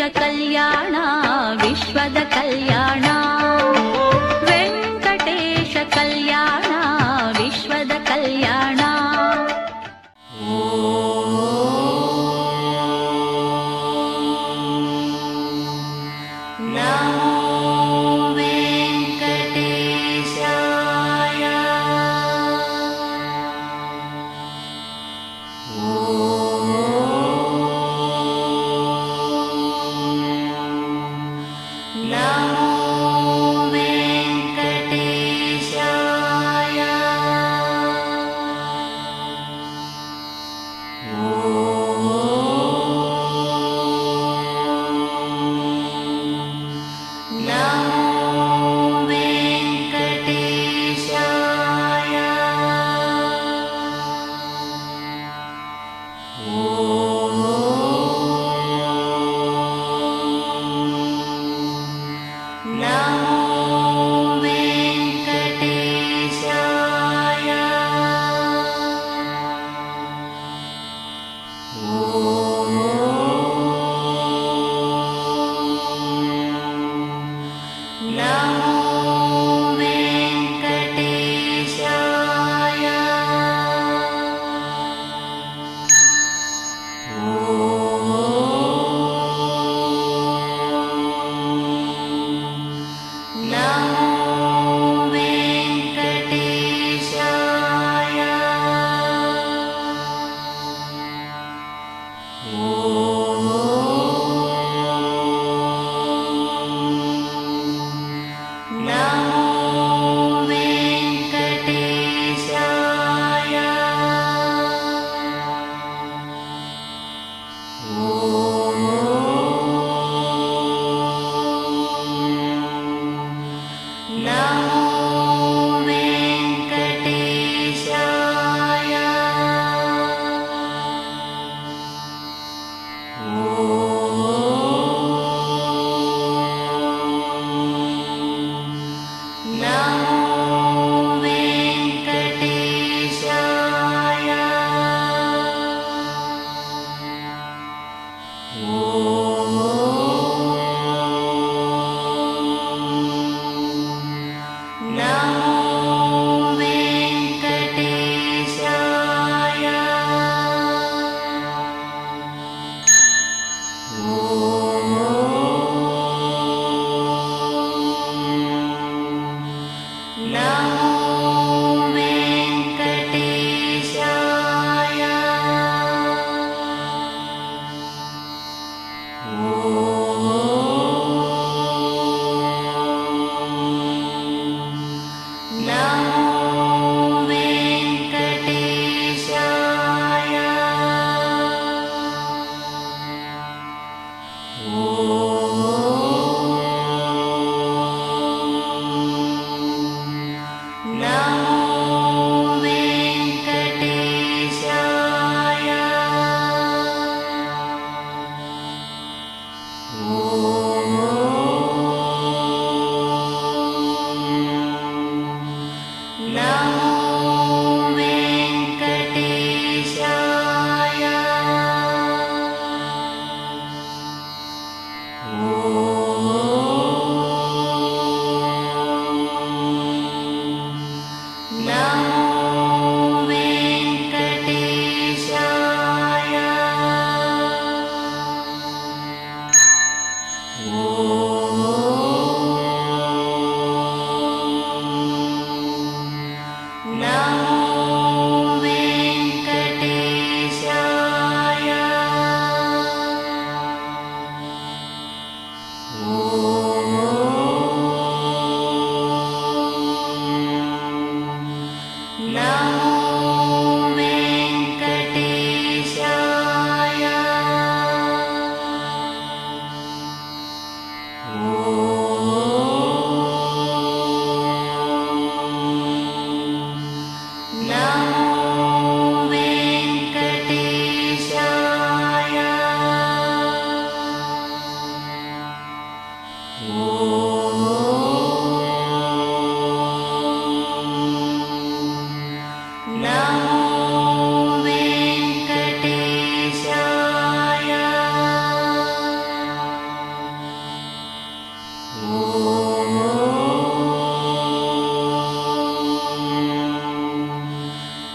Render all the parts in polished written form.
ಕಲ್ಯಾಣ ವಿಶ್ವದ ಕಲ್ಯಾಣ ವೆಂಕಟೇಶ ಕಲ್ಯಾಣ ವಿಶ್ವದ ಕಲ್ಯಾಣ.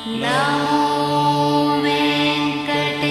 नमो वेङ्कटेशाय।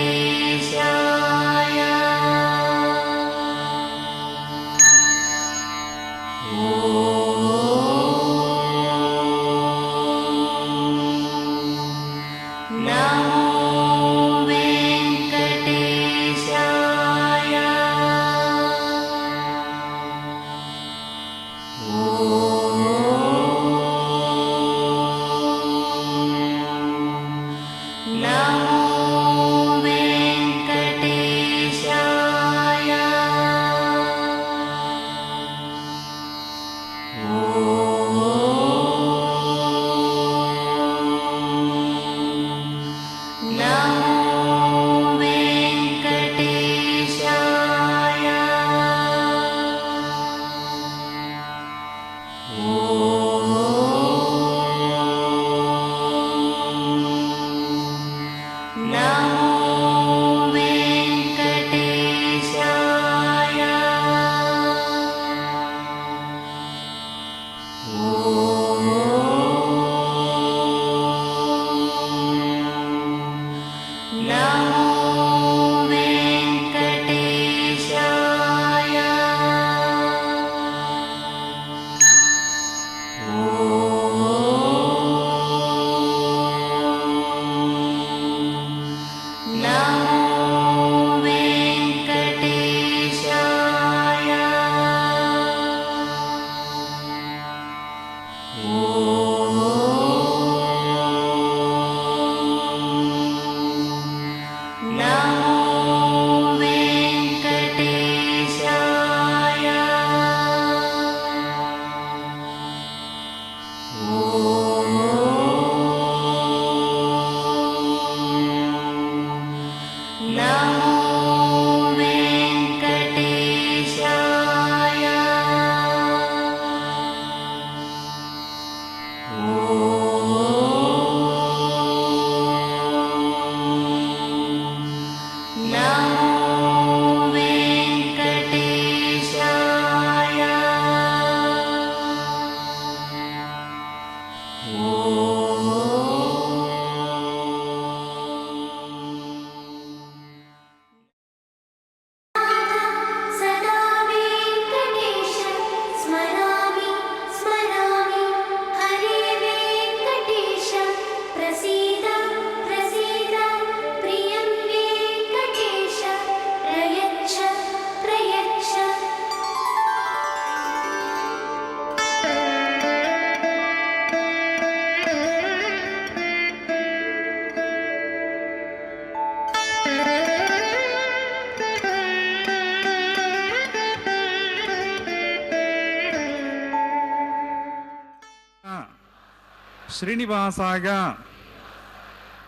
శ్రీనివాసాయ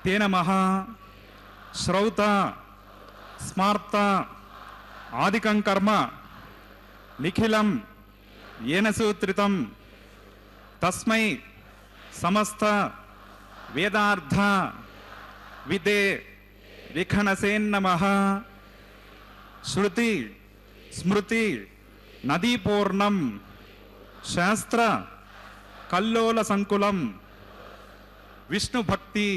తే నమః. శ్రౌత స్మార్త ఆదికం కర్మ నిఖిలం ఏన సూత్రితం తస్మై సమస్త వేదార్థ విదే విఖనసేన్నమః. శృతి స్మృతి నదీపూర్ణం శాస్త్ర కల్లోల సంకులం విష్ణు భక్తి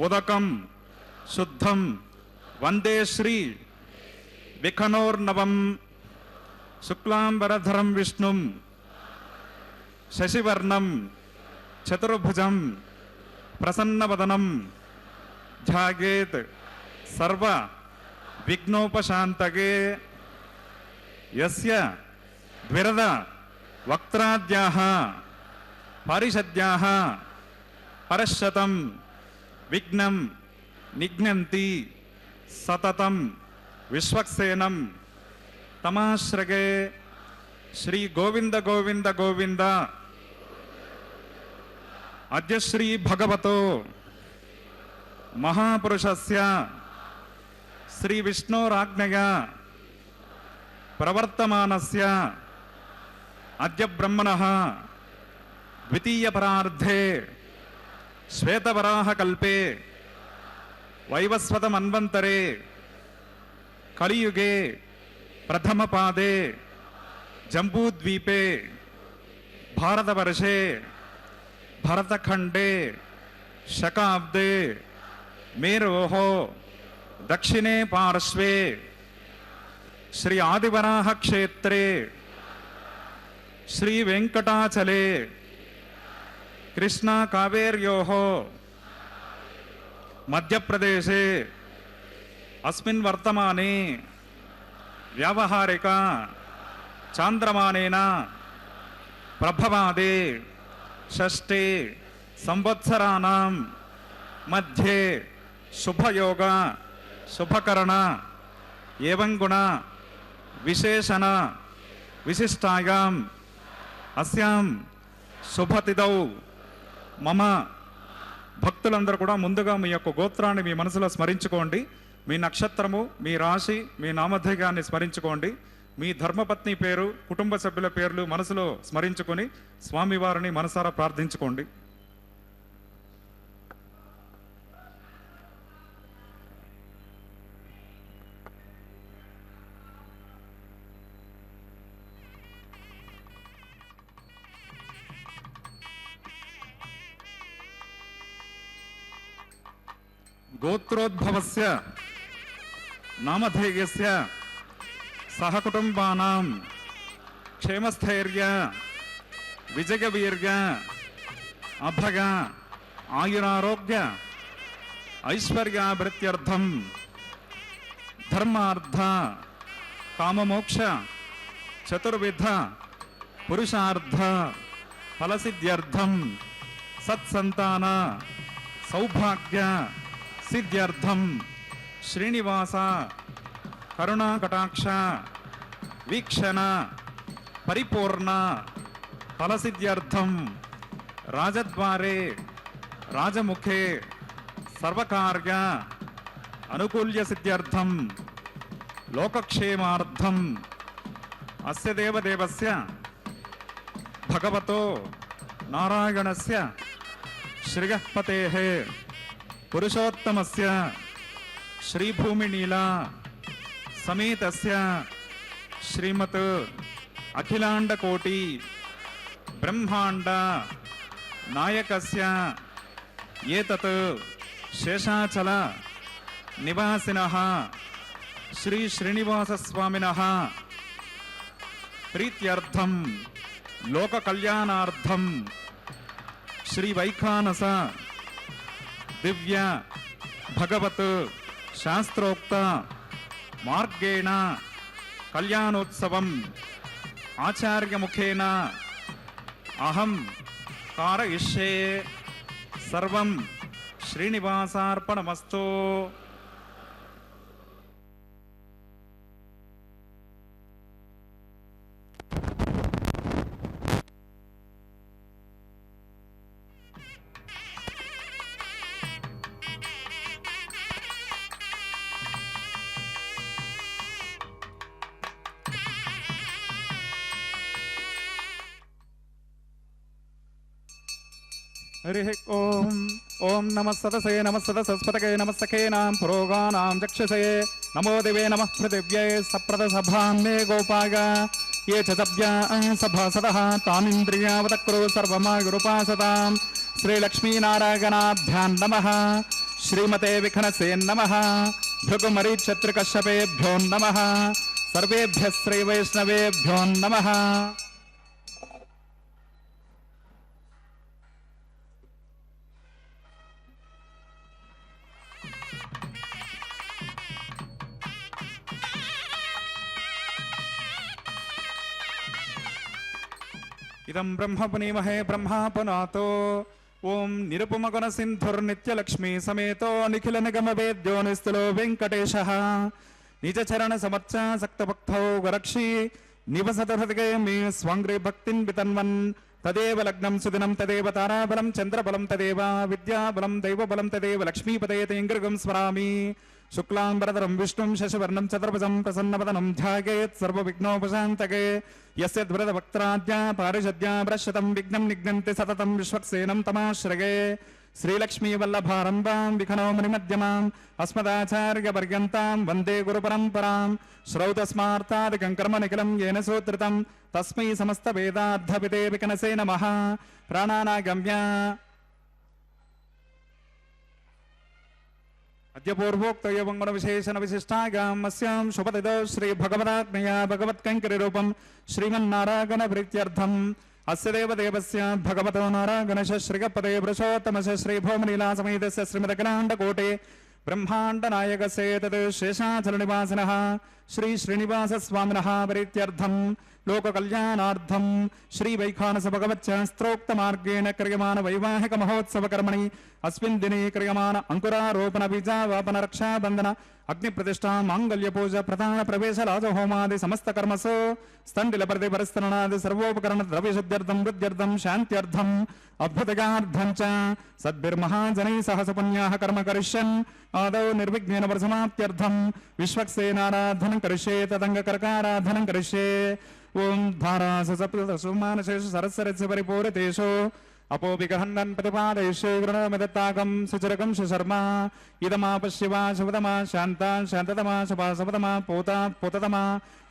ఉదకం శుద్ధం వందే శ్రీ విఖనోర్నవం. శుక్లాంబరధరం విష్ణుం శశివర్ణం చతుర్భుజం ప్రసన్నవదనం ధ్యాయేత్ సర్వ విఘ్నోపశాంతగే. యస్య ద్విరద వక్త్రాద్యాః పరిషద్యాః పరశతం విఘ్నం నిఘ్నంతి సతతం విశ్వక్సేనం తమాశ్రగే. శ్రీ గోవింద గోవింద గోవింద. అద్య శ్రీ భగవతో మహాపురుషస్య శ్రీ విష్ణోరాజ్ఞయా ప్రవర్తమానస్య అద్య బ్రహ్మణః ద్వితీయ పరార్ధే శ్వేతవరాహ కల్పే వైవస్వత మన్వంతరే కలియుగే ప్రథమ పాదే జంబూద్వీపే భారతవర్షే భరతఖండే शकाब्दे मेरोः दक्षिणे पार्श्वे श्री आदिवराह क्षेत्रे श्री वेंकटाचले कृष्णा कावेर्योः मध्यप्रदेशे अस्मिन् वर्तमाने व्यावहारिक चांद्रमानेन प्रभवादे षष्ठे संवत्सराणां मध्ये शुभयोग शुभकरण एवं गुण विशेषण विशिष्टायां अस्यां శుభతిథౌ మమ భక్తులందరూ కూడా ముందుగా మీ యొక్క గోత్రాన్ని మీ మనసులో స్మరించుకోండి. మీ నక్షత్రము, మీ రాశి, మీ నామధేయాన్ని స్మరించుకోండి. మీ ధర్మపత్ని పేరు, కుటుంబ సభ్యుల పేర్లు మనసులో స్మరించుకొని స్వామివారిని మనసారా ప్రార్థించుకోండి. गोत्रोद्भवस्य नामधेयस्य सहकुटुम्बानां क्षेमस्थैर्य विजयवीर्य अभय आयुरारोग्य ऐश्वर्याभिवृद्ध्यर्थं धर्मार्थ काममोक्ष चतुर्विध पुरुषार्थ फलसिद्ध्यर्थं सत्संतान सौभाग्य सिद्ध्यर्थं श्रीनिवास करुणाकटाक्ष वीक्षण परिपूर्ण फलसिद्ध्यर्थं राजद्वारे राजमुखे सर्वकार्य अनुकूल्य सिद्ध्यर्थं लोकक्षेमार्थं अस्य देवदेवस्य भगवतो नारायणस्य श्रीगःपतेः पुरुषोत्तमस्य श्रीभूमिनीला समेतस्य श्रीमत् अखिलांडकोटि ब्रह्मांड नायकस्य एतत् शेषाचल निवासिनः श्री श्रीनिवास स्वामिनः प्रीत्यर्थं लोककल्याणार्थं श्री वैखानस दिव्य भगवत शास्त्रोक्त मार्गेण कल्याणोत्सवम् आचार्य मुखेन अहं कारयिष्ये सर्वं श्रीनिवासार्पणमस्तु. हरिः ओम ओम नमः सदसे नमः सदसस्पतके नमः सखेनां पुरोगानां चक्षसे नमो दिवे नमः पृथिव्यै सप्रदसभां मे गोपाग ये च सभ्याः सभासदः तामिन्द्रियावतक्रो सर्वमायुरुपासतां श्रीलक्ष्मीनारायणाभ्यां नमः. श्रीमते विखनसे नमः. भृगुमरीक्षत्रिकश्यपेभ्यो नमः. सर्वेभ्यः श्रीवैष्णवेभ्यो नमः. इदं ब्रह्म पुनीमहे ब्रह्मा पुनातो ओं निरुपमगुण सिंधुर्नित्यलक्ष्मी समेतो निखिल निगम वेद्यो निस्तुलो वेंकटेशः निज चरण समर्चा सक्तभक्तौ गरक्षी निवसत हृदये मे स्वांग्रे भक्तिं वितन्वन् तदेव लग्नं सुदिनं तदेव ताराबलं चंद्रबलं तदेव विद्याबलं दैवबलं तदेव लक्ष्मीपदे तेङ्गृगं स्मरामि. शुक्लांबरधरं विष्णुं शशिवर्णं चतुर्भुजं प्रसन्नवदनं ध्यायेत् सर्वविघ्नोपशान्तये. यस्य द्वरदवक्त्राद्या पारिषद्या प्रश्यतं विघ्नं निघ्नन्ति सततं विश्वक्सेनं तमाश्रये. श्रीलक्ष्मीवल्लभारम्भां विखनो मुनिमध्यमाम् अस्मदाचार्यपर्यन्तां वन्दे गुरुपरम्परां. श्रौतस्मार्तादिकं कर्म निखिलं येन सूत्रितं तस्मै समस्तवेदार्थविदे विकनसे नमः. प्राणानागम्य अद्य पूर्वोक्त एवं गुणविशेषण विशिष्टायाम् अस्यां शुभतिथौ श्री भगवदाज्ञया भगवत्कैङ्कर्यरूपं श्रीमन्नारायण प्रीत्यर्थम् अस्य देवदेवस्य भगवतो नारायणस्य श्रीगपदे वृषोत्तमस्य श्रीभौमलीलासमेतस्य श्रीमदखिलाण्डकोटे ब्रह्माण्डनायकस्य तत् शेषाचलनिवासिनः श्री श्रीनिवासस्वामिनः प्रीत्यर्थम् लोककल्याणार्थं श्रीवैखानस भगवच्चास्त्रोक्तमार्गेण क्रियमाण वैवाहिक महोत्सवकर्मणि अस्मिन् दिने क्रियमाण अंकुरारोपण बीजावापन रक्षाबंधन अग्निप्रतिष्ठा मांगल्यपूजा प्रधान प्रवेश राजहोमादि समस्त कर्मसु स्तंडिल प्रतिपरिस्तरणादि सर्वोपकरण द्रव्यशुद्ध्यर्थं वृद्ध्यर्थं शान्त्यर्थम् अभ्युदयार्थं च सद्भिर्महाजनैः सह सुपुण्याः कर्म करिष्यन् आदौ निर्विघ्नेन परिसमाप्त्यर्थं विश्वक्सेनाराधनं करिष्ये तदङ्गकर्काराधनं करिष्ये ओम धारासु सप्तसु मानसेषु सरस्वरस्य परिपूरितेषु अपोपि गहन्नन् प्रतिपादयिष्ये गृणमिदत्ताकं सुचिरकं सुशर्मा इदमापश्यवा शुभतमा शान्ता शान्ततमा शुभा शुभतमा पोता पोततमा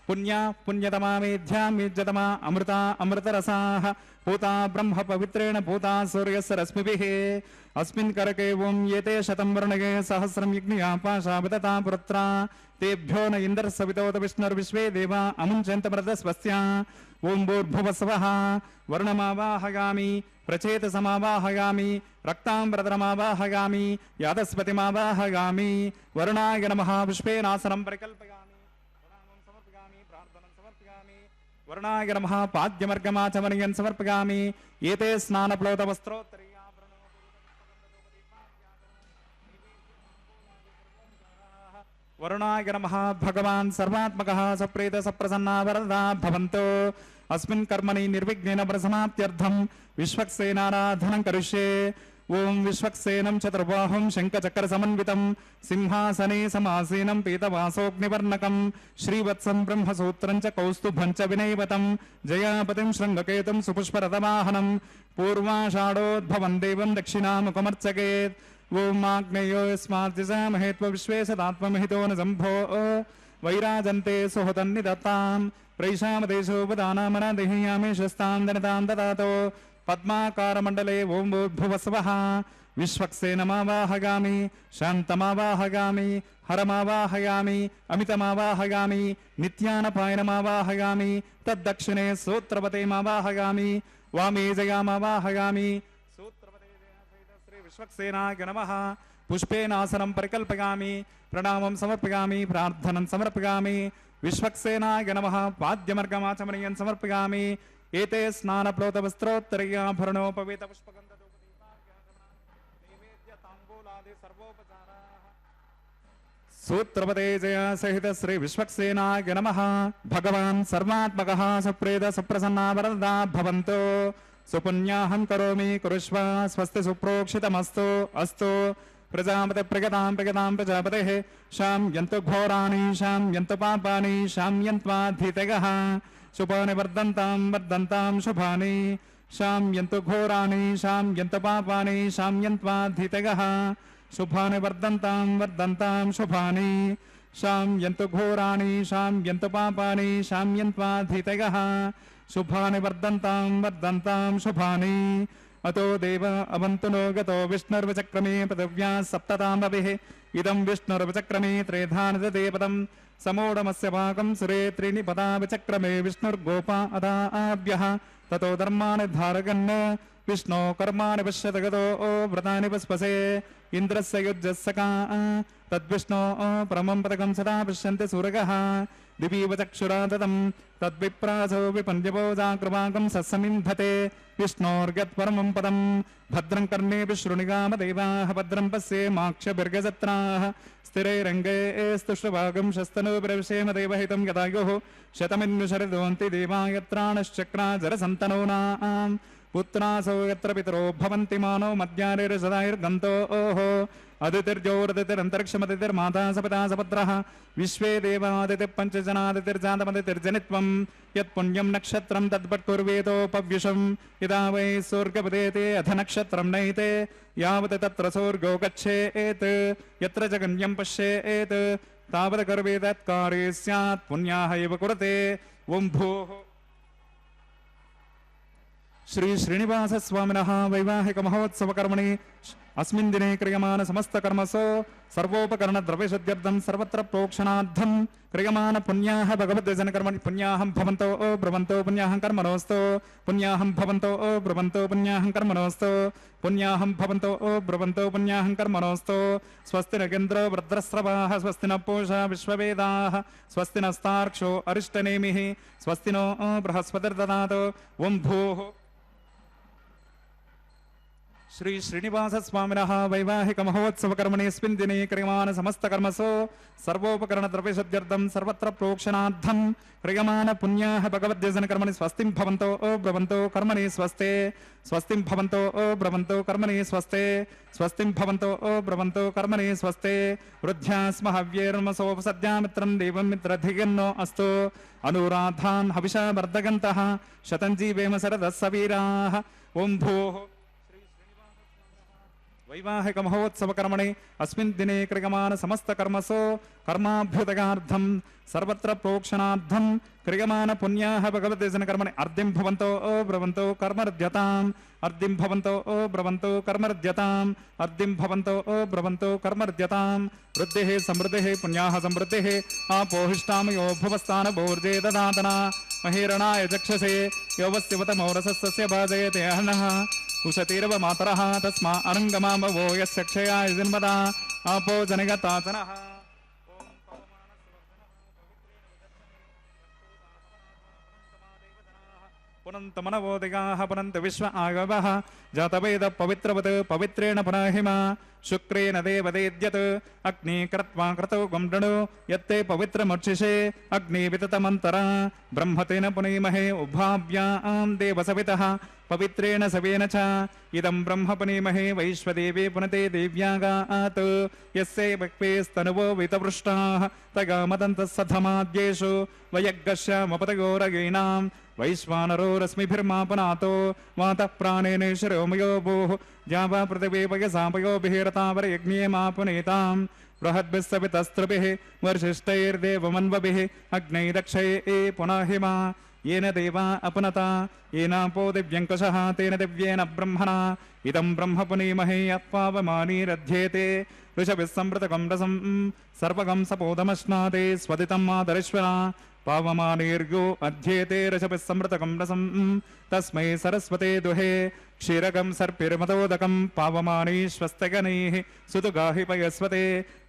पुण्या पुण्यतमा मेध्या मेध्यतमा अमृता अमृतरसाः पूता ब्रह्म पवित्रेण पूता सूर्यस्य रश्मिभिः अस्मिन् करके ओं एते शतं वर्णगे सहस्रं यज्ञया पाशा विदता पुत्रा तेभ्यो न इन्द्रः सवितोत विष्णुर्विश्वे देवा अमुञ्चन्त मृतस्वस्या ओं भूर्भुवस्वः वर्णमावाहयामि प्रचेतसमावाहयामि रक्ताम्बरधरमावाहयामि यादस्पतिमावाहयामि वरुणाय नमः पुष्पेनासनं परिकल्पयामि प्रणामं समर्पयामि प्रार्थनं समर्पयामि वरुणाय नमः पाद्यमर्गमाचमनीयं समर्पयामि एते स्नानप्लोतवस्त्रोत्तरीया वरुणाय नमः भगवान् सर्वात्मकः सप्रीत सप्रसन्ना वरदा भवन्तु अस्मिन् कर्मणि निर्विघ्नेन प्रसमाप्त्यर्थं विश्वक्सेनाराधनं करिष्ये ओं विश्वक्सेनं चतुर्बाहुं शङ्खचक्रसमन्वितं सिंहासने समासीनं पीतवासोऽग्निवर्णकं श्रीवत्सं ब्रह्मसूत्रं च कौस्तुभं च विनैवतं जयापतिं शृङ्गकेतुं सुपुष्परथवाहनं पूर्वाषाढोद्भवं देवं दक्षिणामुखमर्चकेत् ओम आग्नेयो यस्माद्यजामहे त्वविश्वेशदात्महितो न सम्भो वैराजन्ते सुहृदन्निदत्तां प्रैषामदेशोपदानामनादेहीयामे शस्तां दनतां ददातो पद्माकारमण्डले ओं भूर्भुवस्वः विश्वक्सेनमावाहयामि शान्तमावाहयामि हरमावाहयामि अमितमावाहयामि नित्यानपायनमावाहयामि तद्दक्षिणे सूत्रपतेमावाहयामि वामे जयामावाहयामि विश्वक्सेनाय नमः पुष्पेनासनं परिकल्पयामि प्रणामं समर्पयामि प्रार्थनं समर्पयामि विश्वक्सेनाय नमः पाद्यमर्गमाचमनीयं समर्पयामि एते स्नानप्लोतवस्त्रोत्तरीयाभरणोपवीतपुष्पगन्धधूपदीपानैवेद्यताम्बूलादि सर्वोपचाराः सूत्रपदे जय सहित श्री विश्वक्सेनाय नमः भगवान् सर्वात्मकः सुप्रीत सुप्रसन्ना वरदा भवन्तु सुपुण्याहं करोमि कुरुष्व स्वस्ति सुप्रोक्षितमस्तु अस्तु प्रजापते प्रगतां प्रगतां प्रजापतेः शाम्यन्तु घोराणि शाम्यन्तु पापानि शाम्यन्त्वाधितयः शुभानि वर्धन्तां वर्धन्तां शुभानि शाम्यन्तु घोराणि शाम्यन्तु पापानि शाम्यन्त्वाधितयः शुभानि वर्धन्तां वर्धन्तां शुभानि शाम्यन्तु घोराणि शाम्यन्तु पापानि शाम्यन्त्वाधितयः शुभानि वर्धन्तां वर्धन्तां शुभानि अतो देव अवन्तु नो गतो विष्णुर्विचक्रमे पदव्या सप्ततामभिः इदं विष्णुर्विचक्रमे त्रेधानिदते पदं समोढमस्य भागं सुरे त्रीणि पदा विचक्रमे विष्णुर्गोपा अदाभ्यः ततो धर्माणि धारयन् विष्णो कर्माणि पश्यत गतो व्रतानि पुष्पसे इन्द्रस्य युज्यस्सका तद्विष्णो परमं पदकं सदा पश्यन्ति सूरगः दिवीव चक्षुरा ददं तद्विप्रासो विपन्द्यपोजाकृपाकं सत्समिन्धते विष्णोर्यत्परमं पदं भद्रं कर्णेभिः शृणुगामदेवाः भद्रं पश्येमाक्षभिर्गजत्राः स्थिरैरङ्गे स्तुष्टभागं शस्तनूभिरविषेम देवहितं यदायुः शतमिन्नुशरिदोन्ति देवा यत्राणश्चक्रा जरसन्तनूनाम् पुत्रासो यत्र पितरो भवन्ति मानो मध्यानिर्सदायुर्गन्तो ओहो अदितिर्जोरदितिरन्तरिक्षमदितिर्माता सपिता सपुत्रः विश्वे देवादितिः पञ्चजनादितिर्जातमदितिर्जनित्वं यत्पुण्यं नक्षत्रं तद्वट्कुर्वेतोपव्युषं यदा वै सूर्यपदेते अथ नक्षत्रं नैते यावत् तत्र सूर्यो गच्छेत् यत्र जगन्यं पश्येत् तावत् कर्वेतत्कार्ये स्यात् पुण्याः एव कुरुते ओं भूः శ్రీ శ్రీనివాస స్వామినః వైవాహిక మహోత్సవ కర్మణి అస్మిన్ దినే క్రియమాన సమస్త కర్మసో సర్వోపకరణ ద్రవ్యశుద్ధ్యర్థం సర్వత్ర ప్రోక్షణార్థం క్రియమాన పుణ్యాః భగవద్వచన కర్మణి పుణ్యాహం భవంతో బ్రవంతో పుణ్యాహం కర్మణోస్తు పుణ్యాహం భవంతో బ్రవంతో పుణ్యాహం కర్మణోస్తు పుణ్యాహం భవంతో బ్రవంతో పుణ్యాహం కర్మణోస్తు స్వస్తి నగేంద్రో వృద్రస్రవాః స్వస్తి న పూషా విశ్వవేదాః స్వస్తి నస్తార్క్షో అరిష్టనేమిః స్వస్తి నో బృహస్పతిర్దదాతు ఓం భూః శ్రీ శ్రీనివాస స్వామినః వైవాహిక మహోత్సవ కర్మణి అస్మిన్ దినే క్రియమాన సమస్త కర్మసో సర్వోపకరణ ద్రవ్యశుద్ధ్యర్థం సర్వత్ర ప్రోక్షణార్థం క్రియమాన పుణ్యాః భగవద్వచన కర్మణి స్వస్తిం భవంతో బ్రవంతో కర్మణి స్వస్తే స్వస్తిం భవంతో బ్రవంతో కర్మణి స్వస్తే స్వస్తిం భవంతో బ్రవంతో కర్మణి స్వస్తే వృద్ధ్యాస్మ హవ్యేర్మసోపసద్యామిత్రం దేవం మిత్రధిగన్నో అస్తు అనురాధాన్ హవిషా వర్ధగంతః శతం జీవేమ శరదः సవీరాः ఓం భూః వైవాహిక మహోత్సవ కర్మణి అస్మిన్ దినే క్రియమాన సమస్త కర్మసో కర్మాభ్యుదగార్థం సర్వత్ర ప్రోక్షణార్థం క్రియమాన పుణ్యాః భగవద్వచన కర్మణి అర్ధిం భవంతో బ్రవంతో కర్మర్ధ్యతాం అర్ధిం భవంతో బ్రవంతో కర్మర్ధ్యతాం అర్ధిం భవంతో బ్రవంతో కర్మర్ధ్యతాం వృద్ధిః సమృద్ధిః పుణ్యాః సమృద్ధిః ఆపోహిష్టామయో భువస్థాన భోర్జే దదాతన మహీరణాయ చక్షసే యోవస్యవత మౌరసస్య భాజయతే అహనః ఉషతీరవ మాతరః తస్మా అరంగమామవో యస్య క్షయాయ జన్మదా ఆపో జనగతాతనః పునంత మనవోదిగాః పునంత విశ్వ ఆగవః జాతవేద పవిత్రవత్ పవిత్రేణ పునహిమా శుక్రేణ దేవదేద్యత్ అగ్ని కృత్వా క్రతౌ గుండణు యత్తే పవిత్రమర్చిషే అగ్ని వితతమంతర బ్రహ్మతేన పునీమహే ఉభావ్యాం దేవసవితః పవిత్రేణ సవేన చ ఇదం బ్రహ్మ పునీమహే వైశ్వదేవే పునతే దేవ్యాగాత్ యస్యై వక్వేస్తనువో వితవృష్టాః తగామదంతః సధమాద్యేషు వయగ్గశ్యామపతగోరగీణాం వైశ్వానరో రశ్మిభిర్మాపనాతో వాతః ప్రాణేనేశ్వరోమయో భూః జావా పృథివీ వయసాంపయోభిరతావరయజ్ఞేమాపునేతాం బృహద్భిः సవితస్త్రుభిः వర్షిష్ఠైర్దేవమన్వభిः అగ్నైరక్షये పునహిమా येन देवा अपनता येनापो दिव्यङ्कषः तेन दिव्येन ब्रह्मणा इदं ब्रह्म पुनीमहे यत्पावमानीरध्येते ऋषभिः सम्पृतकं रसं सर्वगं सपोदमश्नाते स्वदितं मातरिश्वरा पावमानीर्यो अध्येते ऋषभिः सम्पृतकं रसं तस्मै सरस्वते दुहे क्षीरकं सर्पिर्मदोदकं पावमानीश्वस्तगनैः सुतुगाहि पयस्वते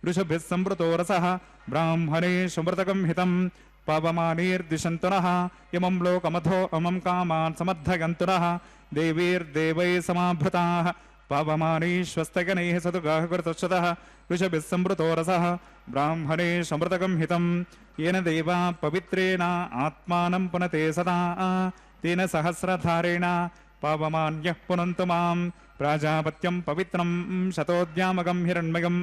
ऋषभिः सम्पृतो रसः ब्राह्मणे सुमृतकं हितं पावमानीर्दिशन्तु नः इमं लोकमथो अमं कामान् समर्थयन्तु नः देवीर्देवैः समाभृताः पावमानीश्वस्तगनैः सतुगाः कृतश्रुतः ऋषभिः सम्पृतो रसः ब्राह्मणे समृतकं हितं येन देवा पवित्रेण आत्मानं पुनते सदा तेन सहस्रधारेण पावमान्यः पुनन्तु मां प्राजापत्यं पवित्रं शतोद्यामकं हिरण्मयं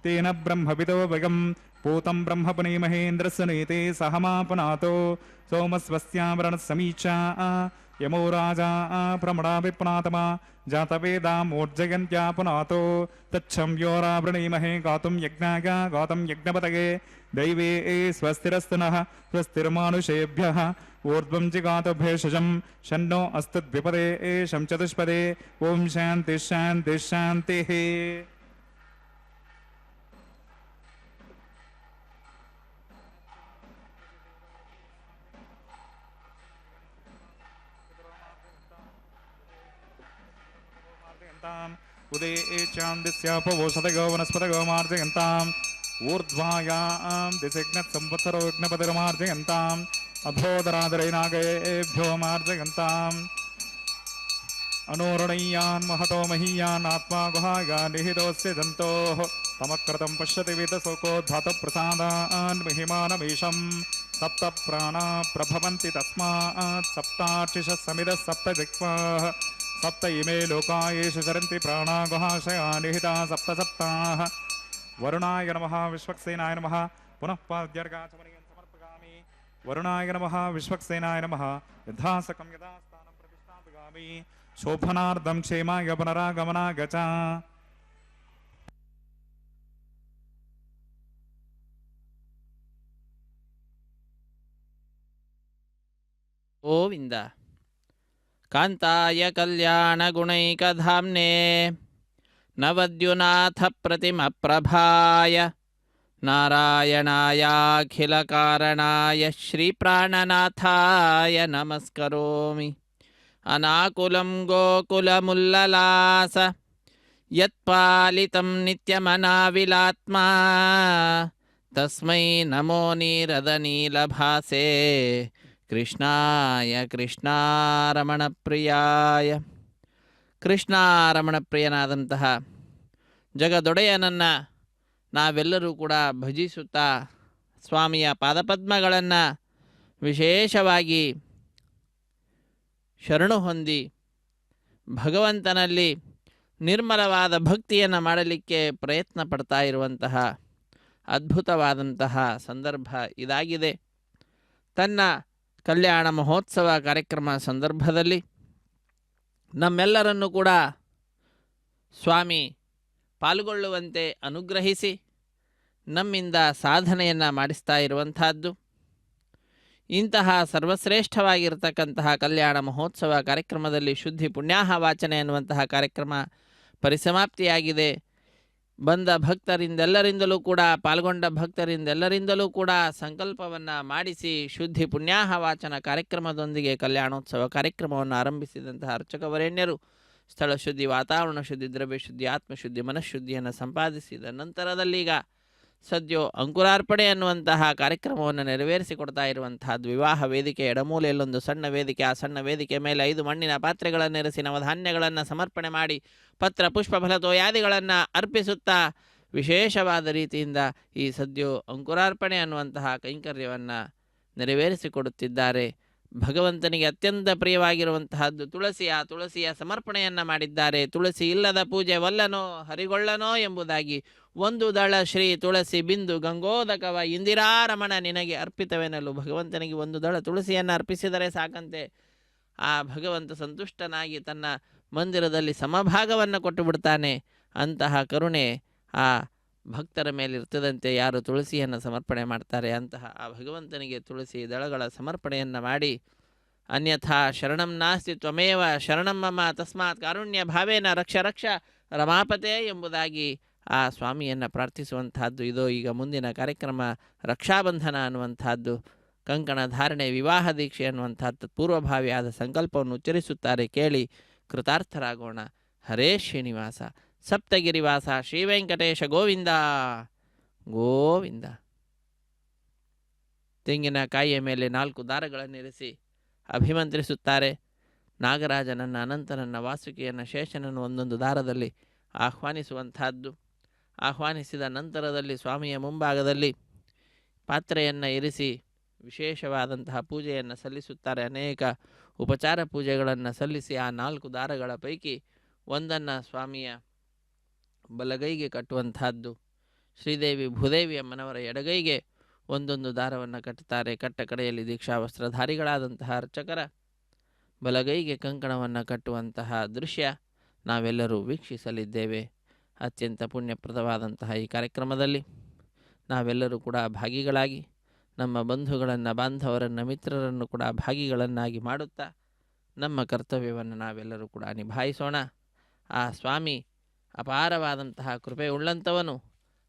तेन ब्रह्मविदो वयं पूतं ब्रह्म पुनीमहेन्द्रस्य नीते सहमा पुनातो सोमस्वस्यावरणसमीक्षा यमो राजा प्रमणाभिप्नातमा जातवेदामोर्जयन्त्या पुनातो तच्छं योरावृणीमहे गातुं यज्ञाय गातं यज्ञपतये दैवे स्वस्तिरस्तु नः स्वस्तिर्मानुषेभ्यः ऊर्ध्वं जिगातो भेषजं शन्नो अस्तु द्विपदे शं चतुष्पदे ॐ शान्तिः शान्तिः शान्तिः उदे चांदिस्यापवोषधगो वनस्पतगो मार्जयन्ताम् ऊर्ध्वायां दिशग्नः संवत्सरो यज्ञपतिर्मार्जयन्ताम् अभोदरादरैनागेभ्यो मार्जयन्ताम् अनोरणीयान् महतो महीयान् आत्मा गुहाया निहितोऽस्य जन्तोः तमक्रतं पश्यति वेदशोकोद्धातप्रसादान् महिमानमीशम् सप्त प्राणा प्रभवन्ति तस्मात् सप्तार्चिषः समिदः सप्त जिह्वाः सप्त इमे लोका येषु चरन्ति प्राणा गुहाशया निहिता सप्त सप्ताः वरुणाय नमः विश्वक्सेनाय नमः पुनः पाद्यर्गाचमनीयं समर्पयामि वरुणाय नमः विश्वक्सेनाय नमः यथासकं यथास्थानं प्रतिष्ठापयामि शोभनार्धं क्षेमाय पुनरागमनाय च ಗೋವಿಂದ ಕಾಂತಾಯ ಕಲ್ಯಾಣಗುಣೈಕಧಾಮ್ನೇ ನವದ್ಯುನಾಥಪ್ರತಿಮಪ್ರಭಾಯ ನಾರಾಯಣಾಯಾಖಿಲಕಾರಣಾಯ ಶ್ರೀಪ್ರಾಣನಾಥಾಯ ನಮಸ್ಕರೋಮಿ. ಅನಾಕುಲಂ ಗೋಕುಲಮುಲ್ಲಲಾಸ ಯತ್ಪಾಲಿತಂ ನಿತ್ಯಮನಾವಿಲಾತ್ಮ ತಸ್ಮೈ ನಮೋ ನೀರದನೀಲಭಾಸೆ ಕೃಷ್ಣಾಯ ಕೃಷ್ಣಾರಮಣಪ್ರಿಯಾಯ. ಕೃಷ್ಣಾರಮಣಪ್ರಿಯನಾದಂತಹ ಜಗದೊಡೆಯನನ್ನು ನಾವೆಲ್ಲರೂ ಕೂಡ ಭಜಿಸುತ್ತಾ ಸ್ವಾಮಿಯ ಪಾದಪದ್ಮಗಳನ್ನು ವಿಶೇಷವಾಗಿ ಶರಣು ಹೊಂದಿ ಭಗವಂತನಲ್ಲಿ ನಿರ್ಮಲವಾದ ಭಕ್ತಿಯನ್ನು ಮಾಡಲಿಕ್ಕೆ ಪ್ರಯತ್ನ ಪಡ್ತಾ ಇರುವಂತಹ ಅದ್ಭುತವಾದಂತಹ ಸಂದರ್ಭ ಇದಾಗಿದೆ. ತನ್ನ ಕಲ್ಯಾಣ ಮಹೋತ್ಸವ ಕಾರ್ಯಕ್ರಮ ಸಂದರ್ಭದಲ್ಲಿ ನಮ್ಮೆಲ್ಲರನ್ನು ಕೂಡ ಸ್ವಾಮಿ ಪಾಲ್ಗೊಳ್ಳುವಂತೆ ಅನುಗ್ರಹಿಸಿ ನಮ್ಮಿಂದ ಸಾಧನೆಯನ್ನು ಮಾಡಿಸ್ತಾ ಇರುವಂತಹದ್ದು. ಇಂತಹ ಸರ್ವಶ್ರೇಷ್ಠವಾಗಿರತಕ್ಕಂತಹ ಕಲ್ಯಾಣ ಮಹೋತ್ಸವ ಕಾರ್ಯಕ್ರಮದಲ್ಲಿ ಶುದ್ಧಿ ಪುಣ್ಯಾಹ ವಾಚನೆ ಅನ್ನುವಂತಹ ಕಾರ್ಯಕ್ರಮ ಪರಿಸಮಾಪ್ತಿಯಾಗಿದೆ. ಬಂದ ಭಕ್ತರಿಂದೆಲ್ಲರಿಂದಲೂ ಕೂಡ ಪಾಲ್ಗೊಂಡ ಭಕ್ತರಿಂದೆಲ್ಲರಿಂದಲೂ ಕೂಡ ಸಂಕಲ್ಪವನ್ನು ಮಾಡಿಸಿ ಶುದ್ಧಿ ಪುಣ್ಯಾಹ ವಾಚನ ಕಾರ್ಯಕ್ರಮದೊಂದಿಗೆ ಕಲ್ಯಾಣೋತ್ಸವ ಕಾರ್ಯಕ್ರಮವನ್ನು ಆರಂಭಿಸಿದಂತಹ ಅರ್ಚಕವರೇಣ್ಯರು ಸ್ಥಳ ಶುದ್ಧಿ, ವಾತಾವರಣ ಶುದ್ಧಿ, ದ್ರವ್ಯ ಶುದ್ಧಿ, ಆತ್ಮಶುದ್ಧಿ, ಮನಃಶುದ್ಧಿಯನ್ನು ಸಂಪಾದಿಸಿದ ನಂತರದಲ್ಲೀಗ ಸದ್ಯೋ ಅಂಕುರಾರ್ಪಣೆ ಅನ್ನುವಂತಹ ಕಾರ್ಯಕ್ರಮವನ್ನು ನೆರವೇರಿಸಿಕೊಡ್ತಾ ಇರುವಂತಹದ್ದು. ವಿವಾಹ ವೇದಿಕೆ ಎಡಮೂಲೆಯಲ್ಲೊಂದು ಸಣ್ಣ ವೇದಿಕೆ, ಆ ಸಣ್ಣ ವೇದಿಕೆ ಮೇಲೆ 5 ಮಣ್ಣಿನ ಪಾತ್ರೆಗಳನ್ನಿರಿಸಿ ನವಧಾನ್ಯಗಳನ್ನು ಸಮರ್ಪಣೆ ಮಾಡಿ ಪತ್ರ ಪುಷ್ಪ ಫಲತೋಯಾದಿಗಳನ್ನು ಅರ್ಪಿಸುತ್ತಾ ವಿಶೇಷವಾದ ರೀತಿಯಿಂದ ಈ ಸದ್ಯೋ ಅಂಕುರಾರ್ಪಣೆ ಅನ್ನುವಂತಹ ಕೈಂಕರ್ಯವನ್ನು ನೆರವೇರಿಸಿಕೊಡುತ್ತಿದ್ದಾರೆ. ಭಗವಂತನಿಗೆ ಅತ್ಯಂತ ಪ್ರಿಯವಾಗಿರುವಂತಹದ್ದು ತುಳಸಿ. ಆ ತುಳಸಿಯ ಸಮರ್ಪಣೆಯನ್ನು ಮಾಡಿದ್ದಾರೆ. ತುಳಸಿ ಇಲ್ಲದ ಪೂಜೆ ವಲ್ಲನೋ ಹರಿಗೊಳ್ಳನೋ ಎಂಬುದಾಗಿ ಒಂದು ದಳ ಶ್ರೀ ತುಳಸಿ ಬಿಂದು ಗಂಗೋದಕವ ಇಂದಿರಾರಮಣ ನಿನಗೆ ಅರ್ಪಿತವೆನಲು. ಭಗವಂತನಿಗೆ ಒಂದು ದಳ ತುಳಸಿಯನ್ನು ಅರ್ಪಿಸಿದರೆ ಸಾಕಂತೆ ಆ ಭಗವಂತ ಸಂತುಷ್ಟನಾಗಿ ತನ್ನ ಮಂದಿರದಲ್ಲಿ ಸಮಭಾಗವನ್ನು ಕೊಟ್ಟು ಬಿಡ್ತಾನೆ. ಅಂತಹ ಕರುಣೆ ಆ ಭಕ್ತರ ಮೇಲಿರ್ತದಂತೆ ಯಾರು ತುಳಸಿಯನ್ನು ಸಮರ್ಪಣೆ ಮಾಡ್ತಾರೆ ಅಂತಹ ಆ ಭಗವಂತನಿಗೆ ತುಳಸಿ ದಳಗಳ ಸಮರ್ಪಣೆಯನ್ನು ಮಾಡಿ ಅನ್ಯಥಾ ಶರಣಂ ನಾಸ್ತಿ ತ್ವಮೇವ ಶರಣಂ ಮಮ ತಸ್ಮಾತ್ ಕಾರುಣ್ಯ ಭಾವೇನ ರಕ್ಷ ರಕ್ಷ ರಮಾಪತೆ ಎಂಬುದಾಗಿ ಆ ಸ್ವಾಮಿಯನ್ನು ಪ್ರಾರ್ಥಿಸುವಂತಹದ್ದು. ಇದೋ ಈಗ ಮುಂದಿನ ಕಾರ್ಯಕ್ರಮ ರಕ್ಷಾಬಂಧನ ಅನ್ನುವಂಥದ್ದು, ಕಂಕಣ ಧಾರಣೆ, ವಿವಾಹ ದೀಕ್ಷೆ ಅನ್ನುವಂಥದ್ದು ಪೂರ್ವಭಾವಿಯಾದ ಸಂಕಲ್ಪವನ್ನು ಉಚ್ಚರಿಸುತ್ತಾರೆ. ಕೇಳಿ ಕೃತಾರ್ಥರಾಗೋಣ. ಹರೇ ಶ್ರೀನಿವಾಸ ಸಪ್ತಗಿರಿವಾಸ ಶ್ರೀ ವೆಂಕಟೇಶ ಗೋವಿಂದ ಗೋವಿಂದ. ತೆಂಗಿನಕಾಯಿಯ ಮೇಲೆ 4 ದಾರಗಳನ್ನಿರಿಸಿ ಅಭಿಮಂತ್ರಿಸುತ್ತಾರೆ. ನಾಗರಾಜನನ್ನು, ಅನಂತನನ್ನು, ವಾಸುಕಿಯನ್ನು, ಶೇಷನನ್ನು ಒಂದೊಂದು ದಾರದಲ್ಲಿ ಆಹ್ವಾನಿಸುವಂತಹದ್ದು. ಆಹ್ವಾನಿಸಿದ ನಂತರದಲ್ಲಿ ಸ್ವಾಮಿಯ ಮುಂಭಾಗದಲ್ಲಿ ಪಾತ್ರೆಯನ್ನು ಇರಿಸಿ ವಿಶೇಷವಾದಂತಹ ಪೂಜೆಯನ್ನು ಸಲ್ಲಿಸುತ್ತಾರೆ. ಅನೇಕ ಉಪಚಾರ ಪೂಜೆಗಳನ್ನು ಸಲ್ಲಿಸಿ ಆ 4 ದಾರಗಳ ಪೈಕಿ ಒಂದನ್ನು ಸ್ವಾಮಿಯ ಬಲಗೈಗೆ ಕಟ್ಟುವಂತಹದ್ದು. ಶ್ರೀದೇವಿ ಭೂದೇವಿ ಅಮ್ಮನವರ ಎಡಗೈಗೆ ಒಂದೊಂದು ದಾರವನ್ನು ಕಟ್ಟುತ್ತಾರೆ. ಕಟ್ಟ ಕಡೆಯಲ್ಲಿ ದೀಕ್ಷಾ ವಸ್ತ್ರಧಾರಿಗಳಾದಂತಹ ಅರ್ಚಕರ ಬಲಗೈಗೆ ಕಂಕಣವನ್ನು ಕಟ್ಟುವಂತಹ ದೃಶ್ಯ ನಾವೆಲ್ಲರೂ ವೀಕ್ಷಿಸಲಿದ್ದೇವೆ. ಅತ್ಯಂತ ಪುಣ್ಯಪ್ರದವಾದಂತಹ ಈ ಕಾರ್ಯಕ್ರಮದಲ್ಲಿ ನಾವೆಲ್ಲರೂ ಕೂಡ ಭಾಗಿಗಳಾಗಿ ನಮ್ಮ ಬಂಧುಗಳನ್ನು, ಬಾಂಧವರನ್ನು, ಮಿತ್ರರನ್ನು ಕೂಡ ಭಾಗಿಗಳನ್ನಾಗಿ ಮಾಡುತ್ತಾ ನಮ್ಮ ಕರ್ತವ್ಯವನ್ನು ನಾವೆಲ್ಲರೂ ಕೂಡ ನಿಭಾಯಿಸೋಣ. ಆ ಸ್ವಾಮಿ ಅಪಾರವಾದಂತಹ ಕೃಪೆ ಉಳ್ಳಂಥವನು.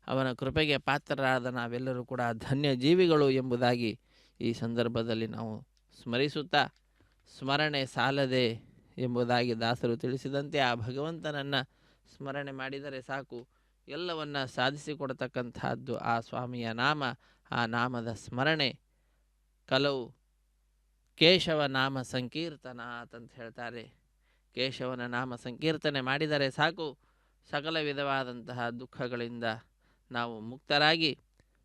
ಅವನ ಕೃಪೆಗೆ ಪಾತ್ರರಾದ ನಾವೆಲ್ಲರೂ ಕೂಡ ಧನ್ಯ ಜೀವಿಗಳು ಎಂಬುದಾಗಿ ಈ ಸಂದರ್ಭದಲ್ಲಿ ನಾವು ಸ್ಮರಿಸುತ್ತಾ, ಸ್ಮರಣೆ ಸಾಲದೆ ಎಂಬುದಾಗಿ ದಾಸರು ತಿಳಿಸಿದಂತೆ ಆ ಭಗವಂತನನ್ನು ಸ್ಮರಣೆ ಮಾಡಿದರೆ ಸಾಕು, ಎಲ್ಲವನ್ನು ಸಾಧಿಸಿಕೊಡ್ತಕ್ಕಂತಹದ್ದು ಆ ಸ್ವಾಮಿಯ ನಾಮ. ಆ ನಾಮದ ಸ್ಮರಣೆ ಕಲವು ಕೇಶವ ನಾಮ ಸಂಕೀರ್ತನ ಅಂತ ಹೇಳ್ತಾರೆ. ಕೇಶವನ ನಾಮ ಸಂಕೀರ್ತನೆ ಮಾಡಿದರೆ ಸಾಕು, ಸಕಲ ವಿಧವಾದಂತಹ ದುಃಖಗಳಿಂದ ನಾವು ಮುಕ್ತರಾಗಿ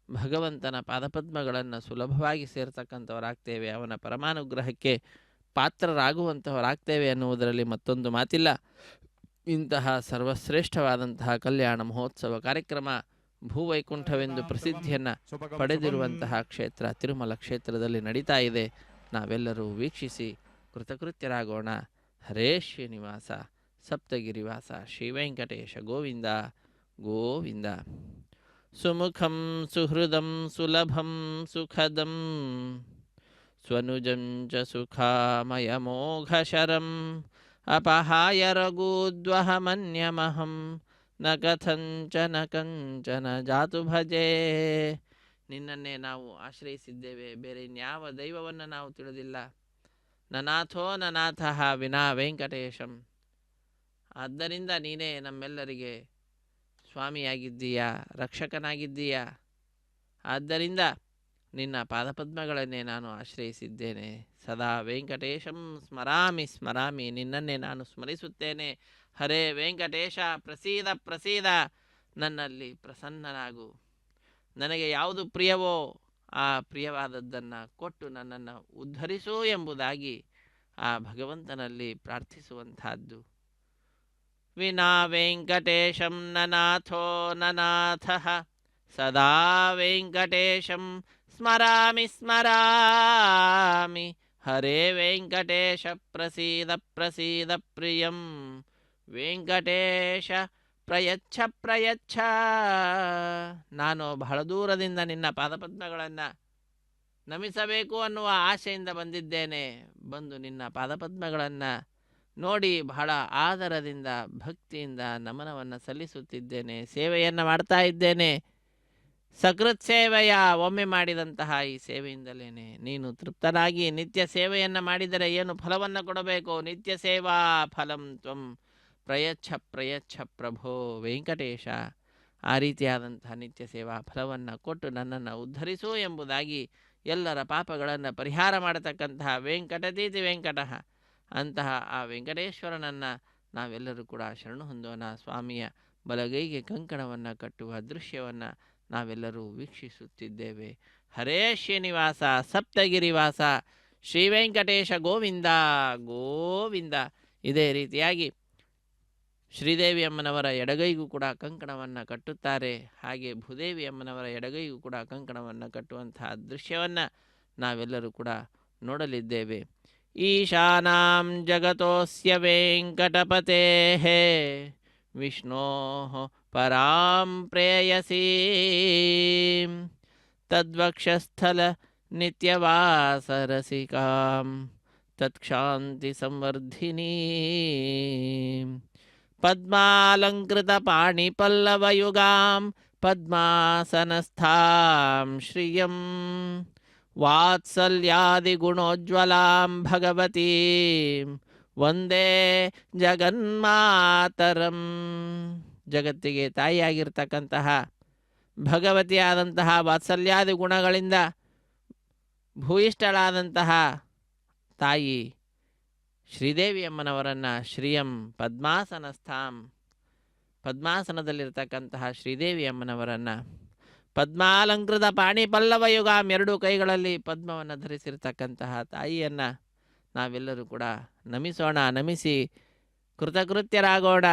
ಭಗವಂತನ ಪಾದಪದ್ಮಗಳನ್ನು ಸುಲಭವಾಗಿ ಸೇರ್ತಕ್ಕಂಥವರಾಗ್ತೇವೆ. ಅವನ ಪರಮಾನುಗ್ರಹಕ್ಕೆ ಪಾತ್ರರಾಗುವಂಥವರಾಗ್ತೇವೆ ಅನ್ನುವುದರಲ್ಲಿ ಮತ್ತೊಂದು ಮಾತಿಲ್ಲ. ಇಂತಹ ಸರ್ವಶ್ರೇಷ್ಠವಾದಂತಹ ಕಲ್ಯಾಣ ಮಹೋತ್ಸವ ಕಾರ್ಯಕ್ರಮ ಭೂವೈಕುಂಠವೆಂದು ಪ್ರಸಿದ್ಧಿಯನ್ನು ಪಡೆದಿರುವಂತಹ ಕ್ಷೇತ್ರ ತಿರುಮಲ ಕ್ಷೇತ್ರದಲ್ಲಿ ನಡೀತಾ ಇದೆ. ನಾವೆಲ್ಲರೂ ವೀಕ್ಷಿಸಿ ಕೃತಕೃತ್ಯರಾಗೋಣ. ಹರೇ ಶ್ರೀನಿವಾಸ ಸಪ್ತಗಿರಿವಾಸ ಶ್ರೀ ವೆಂಕಟೇಶ ಗೋವಿಂದ ಗೋವಿಂದ. ಸುಮುಖಂ ಸುಹೃದಂ ಸುಲಭಂ ಸುಖದಂ ಸ್ವನುಜಂ ಚ ಸುಖಾಮಯಮೋಘಶರಂ ಅಪಹಾಯ ರಘೂದ್ವಹಮನ್ಯಮಹಂ ನ ಕಥಂಚನ ಕಂಚನ ಜಾತು ಭಜೆ. ನಿನ್ನನ್ನೇ ನಾವು ಆಶ್ರಯಿಸಿದ್ದೇವೆ, ಬೇರೆ ಇನ್ಯಾವ ದೈವವನ್ನು ನಾವು ತಿಳಿದಿಲ್ಲ. ನನಾಥೋ ನನಾಥಃ ವಿನಾ ವೆಂಕಟೇಶಂ. ಆದ್ದರಿಂದ ನೀನೇ ನಮ್ಮೆಲ್ಲರಿಗೆ ಸ್ವಾಮಿಯಾಗಿದ್ದೀಯಾ, ರಕ್ಷಕನಾಗಿದ್ದೀಯಾ. ಆದ್ದರಿಂದ ನಿನ್ನ ಪಾದಪದ್ಮಗಳನ್ನೇ ನಾನು ಆಶ್ರಯಿಸಿದ್ದೇನೆ. ಸದಾ ವೆಂಕಟೇಶಂ ಸ್ಮರಾಮಿ ಸ್ಮರಾಮಿ. ನಿನ್ನನ್ನೇ ನಾನು ಸ್ಮರಿಸುತ್ತೇನೆ. ಹರೇ ವೆಂಕಟೇಶ ಪ್ರಸೀದ ಪ್ರಸೀದ, ನನ್ನಲ್ಲಿ ಪ್ರಸನ್ನನಾಗು. ನನಗೆ ಯಾವುದು ಪ್ರಿಯವೋ ಆ ಪ್ರಿಯವಾದದ್ದನ್ನು ಕೊಟ್ಟು ನನ್ನನ್ನು ಉದ್ಧರಿಸು ಎಂಬುದಾಗಿ ಆ ಭಗವಂತನಲ್ಲಿ ಪ್ರಾರ್ಥಿಸುವಂತಹದ್ದು. ವಿನಾ ವೆಂಕಟೇಶಂ ನನಾಥೋ ನನಾಥಃ ಸದಾ ವೆಂಕಟೇಶಂ ಸ್ಮರಾಮಿ ಸ್ಮರಾಮಿ. ಹರೇ ವೆಂಕಟೇಶ ಪ್ರಸೀದ ಪ್ರಸೀದ ಪ್ರಿಯಂ ವೆಂಕಟೇಶ ಪ್ರಯಚ್ಛ ಪ್ರಯಚ್ಛ. ನಾನು ಬಹಳ ದೂರದಿಂದ ನಿನ್ನ ಪಾದಪದ್ಮಗಳನ್ನು ನಮಿಸಬೇಕು ಅನ್ನುವ ಆಶೆಯಿಂದ ಬಂದಿದ್ದೇನೆ. ಬಂದು ನಿನ್ನ ಪಾದಪದ್ಮಗಳನ್ನು ನೋಡಿ ಬಹಳ ಆದರದಿಂದ ಭಕ್ತಿಯಿಂದ ನಮನವನ್ನು ಸಲ್ಲಿಸುತ್ತಿದ್ದೇನೆ, ಸೇವೆಯನ್ನು ಮಾಡ್ತಾ ಇದ್ದೇನೆ. ಸಕೃತ್ ಸೇವೆಯ ಒಮ್ಮೆ ಮಾಡಿದಂತಹ ಈ ಸೇವೆಯಿಂದಲೇ ನೀನು ತೃಪ್ತನಾಗಿ ನಿತ್ಯ ಸೇವೆಯನ್ನು ಮಾಡಿದರೆ ಏನು ಫಲವನ್ನು ಕೊಡಬೇಕು? ನಿತ್ಯ ಸೇವಾ ಫಲಂ ತ್ವಂ ಪ್ರಯಚ್ಛ ಪ್ರಯಚ್ಛ ಪ್ರಭೋ ವೆಂಕಟೇಶ. ಆ ರೀತಿಯಾದಂತಹ ನಿತ್ಯ ಸೇವಾ ಫಲವನ್ನು ಕೊಟ್ಟು ನನ್ನನ್ನು ಉದ್ಧರಿಸು ಎಂಬುದಾಗಿ ಎಲ್ಲರ ಪಾಪಗಳನ್ನು ಪರಿಹಾರ ಮಾಡತಕ್ಕಂತಹ ವೆಂಕಟತೀತಿ ವೆಂಕಟಃ ಅಂತಹ ಆ ವೆಂಕಟೇಶ್ವರನನ್ನು ನಾವೆಲ್ಲರೂ ಕೂಡ ಶರಣು ಹೊಂದೋಣ. ಸ್ವಾಮಿಯ ಬಲಗೈಗೆ ಕಂಕಣವನ್ನು ಕಟ್ಟುವ ದೃಶ್ಯವನ್ನು ನಾವೆಲ್ಲರೂ ವೀಕ್ಷಿಸುತ್ತಿದ್ದೇವೆ. ಹರೇ ಶ್ರೀನಿವಾಸ ಸಪ್ತಗಿರಿವಾಸ ಶ್ರೀ ವೆಂಕಟೇಶ ಗೋವಿಂದ ಗೋವಿಂದ. ಇದೇ ರೀತಿಯಾಗಿ ಶ್ರೀದೇವಿ ಅಮ್ಮನವರ ಎಡಗೈಗೂ ಕೂಡ ಕಂಕಣವನ್ನು ಕಟ್ಟುತ್ತಾರೆ. ಹಾಗೆ ಭೂದೇವಿ ಅಮ್ಮನವರ ಎಡಗೈಗೂ ಕೂಡ ಕಂಕಣವನ್ನು ಕಟ್ಟುವಂತಹ ದೃಶ್ಯವನ್ನು ನಾವೆಲ್ಲರೂ ಕೂಡ ನೋಡಲಿದ್ದೇವೆ. ಈಶಾನಾಂ ಜಗತೋಸ್ಯ ವೆಂಕಟಪತೇಃ ವಿಷ್ಣೋಃ ಪರಾಂ ಪ್ರೇಯಸೀಂ ತದ್ವಕ್ಷಸ್ಥಲ ನಿತ್ಯವಾಸರಸಿಕಾಂ ತತ್ಕ್ಷಾಂತಿ ಸಂವರ್ಧಿನೀಂ ಪದ್ಮಾಲಂಕೃತ ಪಾಣಿಪಲ್ಲವಯುಗಾಂ ಪದ್ಮಾಸನಸ್ಥಾಂ ಶ್ರಿಯಂ ವಾತ್ಸಲ್ಯಾದಿಗುಣೋಜ್ವಲಾಂ ಭಗವತೀಂ ವಂದೇ ಜಗನ್ಮಾತರಂ. ಜಗತ್ತಿಗೆ ತಾಯಿಯಾಗಿರ್ತಕ್ಕಂತಹ ಭಗವತಿಯಾದಂತಹ ವಾತ್ಸಲ್ಯಾದಿ ಗುಣಗಳಿಂದ ಭೂಯಿಷ್ಠಳಾದಂತಹ ತಾಯಿ ಶ್ರೀದೇವಿ ಅಮ್ಮನವರನ್ನು ಶ್ರೀಯಂ ಪದ್ಮಾಸನಸ್ಥಾಂ, ಪದ್ಮಾಸನದಲ್ಲಿರ್ತಕ್ಕಂತಹ ಶ್ರೀದೇವಿ ಅಮ್ಮನವರನ್ನು ಪದ್ಮಾಲಂಕೃತ ಪಾಣಿ ಪಲ್ಲವ ಯುಗಾಂ, ಎರಡೂ ಕೈಗಳಲ್ಲಿ ಪದ್ಮವನ್ನು ಧರಿಸಿರ್ತಕ್ಕಂತಹ ತಾಯಿಯನ್ನು ನಾವೆಲ್ಲರೂ ಕೂಡ ನಮಿಸೋಣ. ನಮಿಸಿ ಕೃತಕೃತ್ಯರಾಗೋಣ.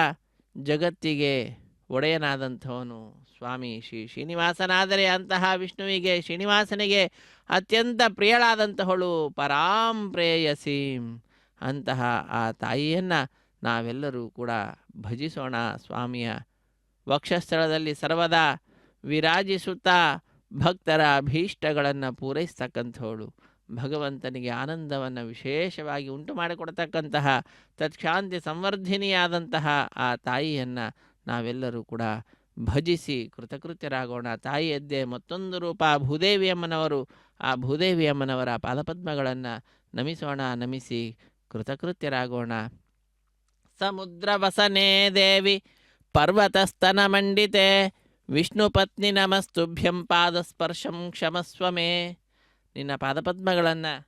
ಜಗತ್ತಿಗೆ ಒಡೆಯನಾದಂಥವನು ಸ್ವಾಮಿ ಶ್ರೀ ಶ್ರೀನಿವಾಸನಾದರೆ ಅಂತಹ ವಿಷ್ಣುವಿಗೆ ಶ್ರೀನಿವಾಸನಿಗೆ ಅತ್ಯಂತ ಪ್ರಿಯಳಾದಂತಹಳು ಪರಾಂ ಪ್ರೇಯಸೀಂ. ಅಂತಹ ಆ ತಾಯಿಯನ್ನು ನಾವೆಲ್ಲರೂ ಕೂಡ ಭಜಿಸೋಣ. ಸ್ವಾಮಿಯ ವಕ್ಷಸ್ಥಳದಲ್ಲಿ ಸರ್ವದಾ ವಿರಾಜಿಸುತ್ತಾ ಭಕ್ತರ ಅಭೀಷ್ಟಗಳನ್ನು ಪೂರೈಸ್ತಕ್ಕಂಥವಳು, ಭಗವಂತನಿಗೆ ಆನಂದವನ್ನು ವಿಶೇಷವಾಗಿ ಉಂಟು ಮಾಡಿಕೊಡ್ತಕ್ಕಂತಹ ತತ್ಕ್ಷಾಂತಿ ಸಂವರ್ಧಿನಿಯಾದಂತಹ ಆ ತಾಯಿಯನ್ನು ನಾವೆಲ್ಲರೂ ಕೂಡ ಭಜಿಸಿ ಕೃತಕೃತ್ಯರಾಗೋಣ. ತಾಯಿಯದ್ದೇ ಮತ್ತೊಂದು ರೂಪ ಭೂದೇವಿ ಅಮ್ಮನವರು. ಆ ಭೂದೇವಿ ಅಮ್ಮನವರ ಪಾದಪದ್ಮಗಳನ್ನು ನಮಿಸೋಣ. ನಮಿಸಿ ಕೃತಕೃತ್ಯರಾಗೋಣ. ಸಮುದ್ರ ವಸನೆ ದೇವಿ ಪರ್ವತಸ್ತನ ಮಂಡಿತೆ ವಿಷ್ಣು ಪತ್ನಿ ನಮಸ್ತುಭ್ಯಂ ಪಾದಸ್ಪರ್ಶಂ ಕ್ಷಮಸ್ವ ಮೇ. ನಿನ್ನ ಪಾದಪದ್ಮಗಳನ್ನು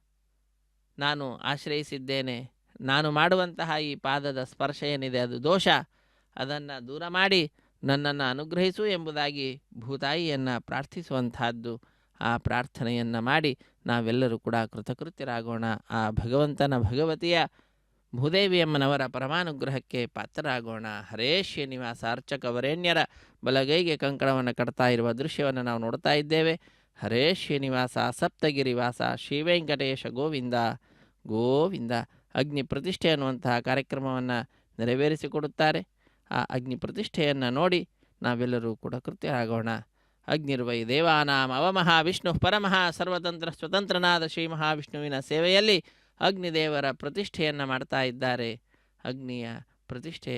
ನಾನು ಆಶ್ರಯಿಸಿದ್ದೇನೆ. ನಾನು ಮಾಡುವಂತಹ ಈ ಪಾದದ ಸ್ಪರ್ಶ ಏನಿದೆ ಅದು ದೋಷ, ಅದನ್ನು ದೂರ ಮಾಡಿ ನನ್ನನ್ನು ಅನುಗ್ರಹಿಸು ಎಂಬುದಾಗಿ ಭೂತಾಯಿಯನ್ನು ಪ್ರಾರ್ಥಿಸುವಂತಹದ್ದು. ಆ ಪ್ರಾರ್ಥನೆಯನ್ನು ಮಾಡಿ ನಾವೆಲ್ಲರೂ ಕೂಡ ಕೃತಕೃತ್ಯರಾಗೋಣ. ಆ ಭಗವಂತನ ಭಗವತಿಯ ಭೂದೇವಿಯಮ್ಮನವರ ಪರಮಾನುಗ್ರಹಕ್ಕೆ ಪಾತ್ರರಾಗೋಣ. ಹರೇ ಶ್ರೀನಿವಾಸ ಅರ್ಚಕ ವರೇಣ್ಯರ ಬಲಗೈಗೆ ಕಂಕಣವನ್ನು ಕಟ್ತಾ ಇರುವ ದೃಶ್ಯವನ್ನು ನಾವು ನೋಡ್ತಾ ಇದ್ದೇವೆ. ಹರೇ ಶ್ರೀನಿವಾಸ ಸಪ್ತಗಿರಿವಾಸ ಶ್ರೀ ವೆಂಕಟೇಶ ಗೋವಿಂದ ಗೋವಿಂದ. ಅಗ್ನಿ ಪ್ರತಿಷ್ಠೆ ಅನ್ನುವಂತಹ ಕಾರ್ಯಕ್ರಮವನ್ನು ನೆರವೇರಿಸಿಕೊಡುತ್ತಾರೆ. ಆ ಅಗ್ನಿ ಪ್ರತಿಷ್ಠೆಯನ್ನು ನೋಡಿ ನಾವೆಲ್ಲರೂ ಕೂಡ ಕೃತ್ಯರಾಗೋಣ. ಅಗ್ನಿರ್ವೈ ದೇವಾನಾಂ ಅವಮಃ ವಿಷ್ಣು ಪರಮಃ ಸರ್ವತಂತ್ರ ಸ್ವತಂತ್ರನಾದ ಶ್ರೀ ಮಹಾವಿಷ್ಣುವಿನ ಸೇವೆಯಲ್ಲಿ ಅಗ್ನಿದೇವರ ಪ್ರತಿಷ್ಠೆಯನ್ನು ಮಾಡ್ತಾ ಇದ್ದಾರೆ. ಅಗ್ನಿಯ ಪ್ರತಿಷ್ಠೆ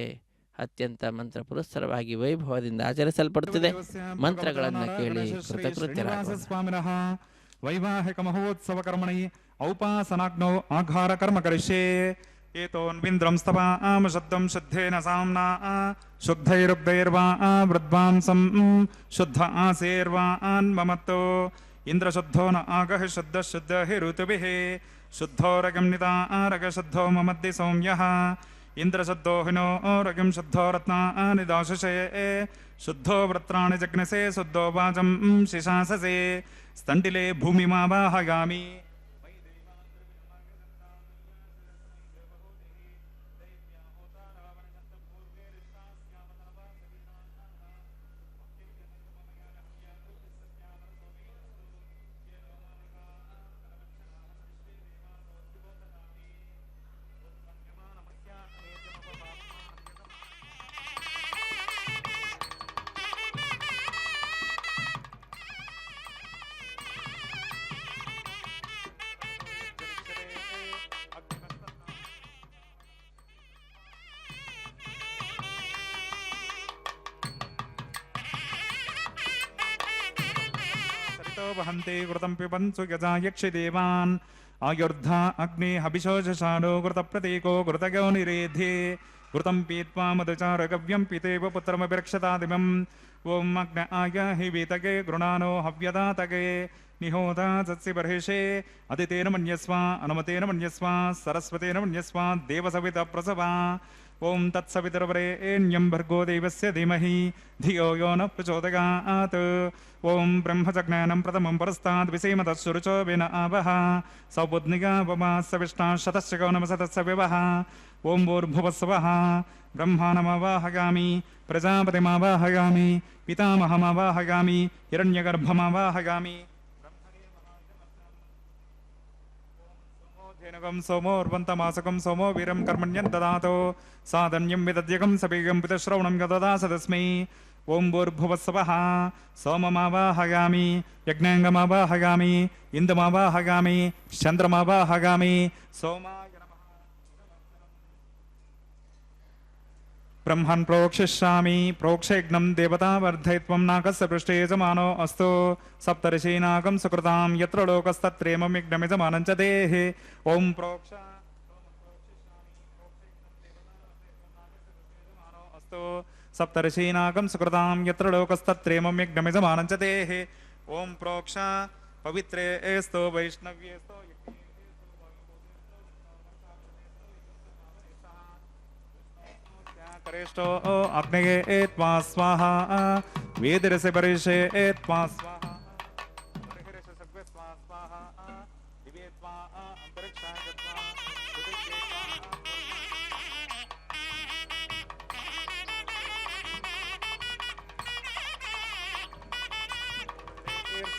ಅತ್ಯಂತ ಮಂತ್ರ ಪುರಸ್ಸರವಾಗಿ ವೈಭವದಿಂದ ಆಚರಿಸಲ್ಪಡುತ್ತಿದೆ. ಮಂತ್ರಗಳನ್ನು ಕೇಳಿ ಕೃತಕೃತ್ಯರಾಗೋಣ. ಸ್ವಾಮಿನಃ ವೈವಾಹಿಕ ಮಹೋತ್ಸವ ಕರ್ಮಣಿ ಔಪಾಸನಾಗ್ನೋ ಆಘಾರ ಕರ್ಮ ಕರಿಷ್ಯೆ. ಏತೋನ್ವಿಂದ್ರಂ ಸ್ತವಾಮ ಶಬ್ದಂ ಶುದ್ಧೇನ ಸಾಮ್ನಾ ಶುದ್ಧೈರುಗ್ಧೈರ್ವಾ ವೃದ್ವಾಂಸಂ ಶುದ್ಧ ಆಸೇರ್ವಾನ್ ಮಮತ್ತೋ ಇಂದ್ರ ಶುದ್ಧೋ ನ ಆಗಹ ಶುದ್ಧ ಶುದ್ಧ ಹಿ ಋತುಭಿಃ ಶುದ್ಧೋ ರಗಂ ನಿತಾ ರಗ ಶುದ್ಧೋ ಮಮದ್ದಿ ಸೌಮ್ಯಃ ಇಂದ್ರ ಶುದ್ಧೋ ಹಿನೋ ರಗಂ ಶುದ್ಧೋ ರತ್ನಾ ನಿದಾಶುಷೇ ಶುದ್ಧೋ ವೃತ್ರಾಣಿ ಜಗ್ನಸೆ ಶುದ್ಧೋ ವಾಜಂ ಶಿಶಾಸಸೆ ಸ್ತಂಡಿಲೆ ಭೂಮಿಮಾವಾಹಗಾಮಿ. ವಹಂತೆ ಕೃತಂ ಪಿಬಂಸು ಗಜಾ ಯಕ್ಷಿ ದೇವಾನ್ ಆಯುರ್ಧ ಅಗ್ನಿ ಹಬಿಶೋಷಾಡೋ ಕೃತ ಪ್ರತೀಕೋ ಕೃತಗೋ ನಿರೇಧಿ ಕೃತಂ ಪೀತ್ವಾ ಮಧುಚಾರ ಗವ್ಯಂ ಪಿತೇವ ಪುತ್ರಮಭಿರಕ್ಷತಾದಿಮಂ ಓಂ ಅಗ್ನ ಆಯ ಹಿ ವೀತಗೆ ಗೃಣಾನೋ ಹವ್ಯದಾತಗೆ ನಿಹೋದ ಸತ್ಸಿ ಬರ್ಹಿಷೆ ಅದಿತೇನ ಮನ್ಯಸ್ವ ಅನುಮತೇನ ಮನ್ಯಸ್ವ ಸರಸ್ವತೇನ ಮನ್ಯಸ್ವ ದೇವಸವಿತ ಪ್ರಸವ. ಓಂ ತತ್ಸವಿತುರ್ವರೆಣ್ಯಂ ಭರ್ಗೋ ದೇವಸ್ಯ ಧೀಮಹಿ ಧಿಯೋ ಯೋ ನ ಪ್ರಚೋದಯಾತ್. ಓಂ ಬ್ರಹ್ಮಜ್ಞಾನಂ ಪ್ರಥಮಂ ಪರಸ್ತಾದ್ ವಿಸೇಮ ತತ್ಸುರುಚೋ ವಿನ ಆವಹ ಸೌಬುದ್ನಿಗಾ ವಮಾಸ್ಸ ವಿಷ್ಣಾ ಶತಸ್ಯ ಗೌನಮಸ ತತ್ಸ ವಿವಹ. ಓಂ ಭೂರ್ಭುವಸ್ವಃ ಬ್ರಹ್ಮಾನಮವಾಹಗಾಮಿ ಪ್ರಜಾಪತಿಮಾವಾಹಗಾಮಿ ಪಿತಾಮಹಮವಾಹಗಾಮಿ ಹಿರಣ್ಯಗರ್ಭಮವಾಹಗಾಮಿ. ಸೋಮೋರ್ವಂತಮಾಸಕಂ ಸೋಮೋ ವೀರಂ ಕರ್ಮಣ್ಯಂ ದದಾತೋ ಸಾಧನ್ಯಂ ವಿದದ್ಯಗಂ ಸಬೇಗಂ ಪಿತಶ್ರವಣಂ ಗದದಾಸ ತಸ್ಮೈ. ಓಂ ಭೂರ್ಭುವಸ್ವಃ ಸೋಮಮಾವಾಹಗಾಮಿ ಯಜ್ಞಾಂಗಮಾವಾಹಗಾಮಿ ಇಂದುಮಾವಾಹಗಾಮಿ ಚಂದ್ರಮಾವಾಹಗಾಮಿ ಸೋಮಾಯ ನಮಃ. ಬ್ರಹ್ಮನ್ ಪ್ರೋಕ್ಷಿಷ್ಯಾಮಿ ಪ್ರೋಕ್ಷಯಜ್ಞಂ ದೇವತಾ ವರ್ಧಯಿತ್ವಂ ನಾಕಸ್ಯ ಪೃಷ್ಠೇ ಯಜಮಾನೋ ಅಸ್ತು ಸಪ್ತರ್ಷೀನಾಗಂ ಸುಕೃತಾಂ ಯತ್ರ ಲೋಕಸ್ತತ್ರೇಮಂ ಯಜ್ಞಮಿಜಮಾನಂ ಚ ದೇಹಿ. ಓಂ ಪ್ರೋಕ್ಷ ಅಸ್ತು ಸಪ್ತರ್ಷೀನಾಗಂ ಸುಕೃತಾಂ ಯತ್ರ ಲೋಕಸ್ತತ್ರೇಮಂ ಯಜ್ಞಮಿಜಮಾನಂ ಚ ದೇಹಿ. ಓಂ ಪ್ರೋಕ್ಷ ಪವಿತ್ರೇ ಸ್ತೋ ವೈಷ್ಣವ್ಯೇ ಸ್ತೋ ಕರೇಷ್ಟೋ ಅಗ್ನಯೇ ತ್ವಾ ಸ್ವಾಹ ವೇದಿರಸೆ ಪರಿಷೆ ತ್ವಾ ಸ್ವಾಹ ಪರಿಹರಿಷೆ ಸಗ್ವೆ ತ್ವಾ ಸ್ವಾಹ ದಿವ್ಯೇ ತ್ವಾ ಅಂತರಿಕ್ಷಾಯ ಗತ್ವಾ ಸುದಿಗ್ಗೇ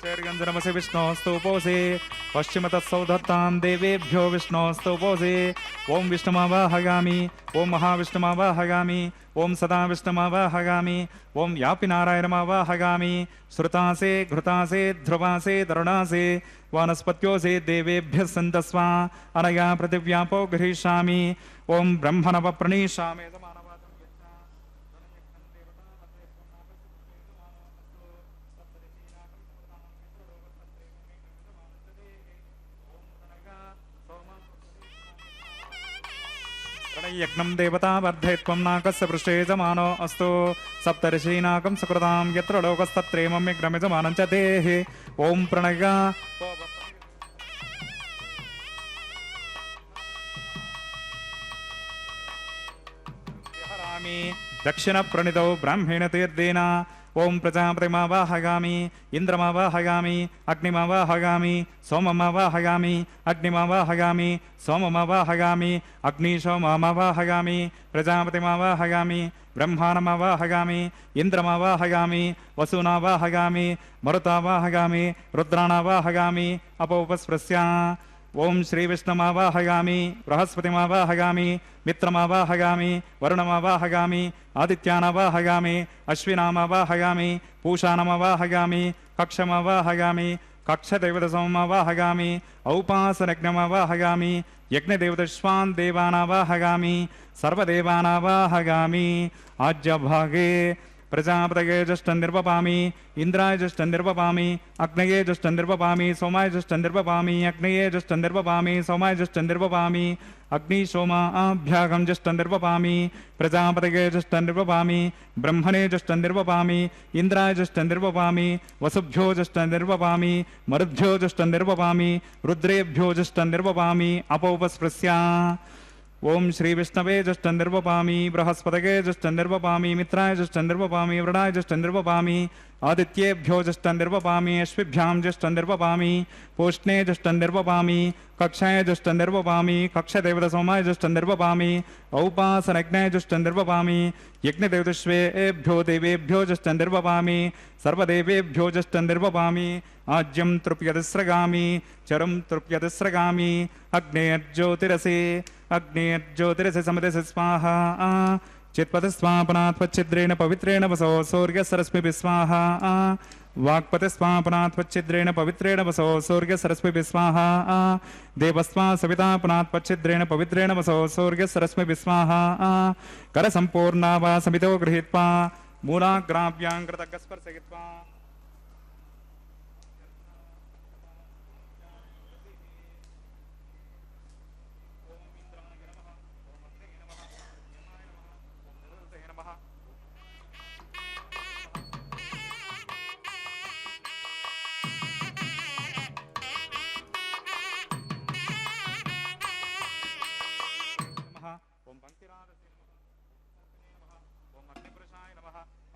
र्गंजनमसे विष्णोस्तुपोसे पश्चिमतत्सौधत्तां देवेभ्यो विष्णोस्तुपोसे. ओं विष्णुमावाहगामि ओं महाविष्णुमावाहगामि ओं सदा विष्णुमावाहगामि ओं यापि नारायणमावाहगामि. श्रुतासे घृतासे ध्रुवासे तरुणासे वनस्पत्योसे देवेभ्यः सन्तस्वा अनया पृथिव्यापो गृहीष्यामि. ओं ब्रह्मणव प्रणीष्यामि. यज्ञं देवता वर्धयित्वं नाकस्य पृष्ठे यजमानो अस्तु सप्तर्षीनाकं सुकृतां यत्र लोकस्तत्रेमं यज्ञमिजमानं च देहि. ओं प्रणय हरामि दक्षिण प्रणितौ ब्राह्मण तीर्थेन. ओं प्रजापतिमावाहगामि इंद्रमावाहगामि अग्निमावाहगामि सोममावाहगामि अग्निमावाहगामि सोममावाहगामि अग्निशोममावाहगामि प्रजापतिमावाहगामि ब्रह्माणमावाहगामि इंद्रमावाहगामि वसूनावाहगामि मरुतावाहगामि रुद्राणावाहगामि अपोपस्पृश्य. ఓం శ్రీ విష్ణుమావాహయామి, బృహస్పతిమావాహయామి, మిత్రమావాహయామి, వరుణమావాహయామి, ఆదిత్యానావాహయామి, అశ్వినామావాహయామి, పూషానమావాహయామి, కక్షమావాహయామి, కక్షదేవతసోమమావాహయామి, ఔపాసనజ్ఞమావాహయామి, యజ్ఞదేవతశ్వాన్ దేవానావాహయామి, సర్వదేవానావాహయామి. ఆజ్యభాగే ప్రజాపతయే జ్యేష్ఠం నిర్వపామి, ఇంద్రాయ జ్యేష్ఠం నిర్వపామి, అగ్నయే జ్యేష్ఠం నిర్వపామి, సోమాయ జ్యేష్ఠం నిర్వపామి, అగ్నయే జ్యేష్ఠం నిర్వపామి, సోమాయ జ్యేష్ఠం నిర్వపామి, అగ్ని సోమాభ్యాగం జ్యేష్ఠం నిర్వపామి, ప్రజాపతయే జ్యేష్ఠం నిర్వపామి, బ్రహ్మణే జ్యేష్ఠం నిర్వపామి, ఇంద్రాయ జ్యేష్ఠం నిర్వపామి, వసుభ్యో జ్యేష్ఠం నిర్వపామి, మరుద్భ్యో జ్యేష్ఠం నిర్వపామి, రుద్రేభ్యో జ్యేష్ఠం నిర్వపామి. అపోపస్పృశ్య. ఓం శ్రీ విష్ణవే జ్యేష్ఠం నిర్వపామి, బృహస్పతయే జ్యేష్ఠం నిర్వపామి, మిత్రాయ జ్యేష్ఠం నిర్వపామి, వృణాయ జ్యేష్ఠం నిర్వపామి, ఆదిత్యేభ్యో జ్యేష్ఠం నిర్వపామి, అశ్విభ్యాం జ్యేష్ఠం నిర్వపామి, పూష్ణే జ్యేష్ఠం నిర్వపామి, కక్షాయ జ్యేష్ఠం నిర్వపామి, కక్షదేవత సోమాయ జ్యేష్ఠం నిర్వపామి, ఔపాసనజ్ఞాయ జ్యేష్ఠం నిర్వపామి, యజ్ఞదేవతశ్వేభ్యో దేవేభ్యో జ్యేష్ఠం నిర్వపామి, సర్వదేవేభ్యో జ్యేష్ఠం నిర్వపామి. ఆజ్యం తృప్యతిస్రగామి, చరం తృప్యతిస్రగామి. అగ్నేర్జ్యోతిరసి, అగ్నేర్జ్యోతిరసి సమదసి స్వాహ. చిత్పతిస్వాపనాత్వచ్చిద్రేణ పవిత్రేణ వసో సూర్యసరస్మిభిः స్వాహ. వాక్పతిస్వాపనాత్వచ్చిద్రేణ పవిత్రేణ వసో సూర్యసరస్మిభిः స్వాహ. దేవస్వా సవితాపనాత్వచ్చిద్రేణ పవిత్రేణ వసో సూర్యసరస్మిభిः స్వాహ. కరసంపూర్ణా వా సమితో గృహీత్వా మూలాగ్రాభ్యాం కృతజ్ఞస్పర్శయిత్వా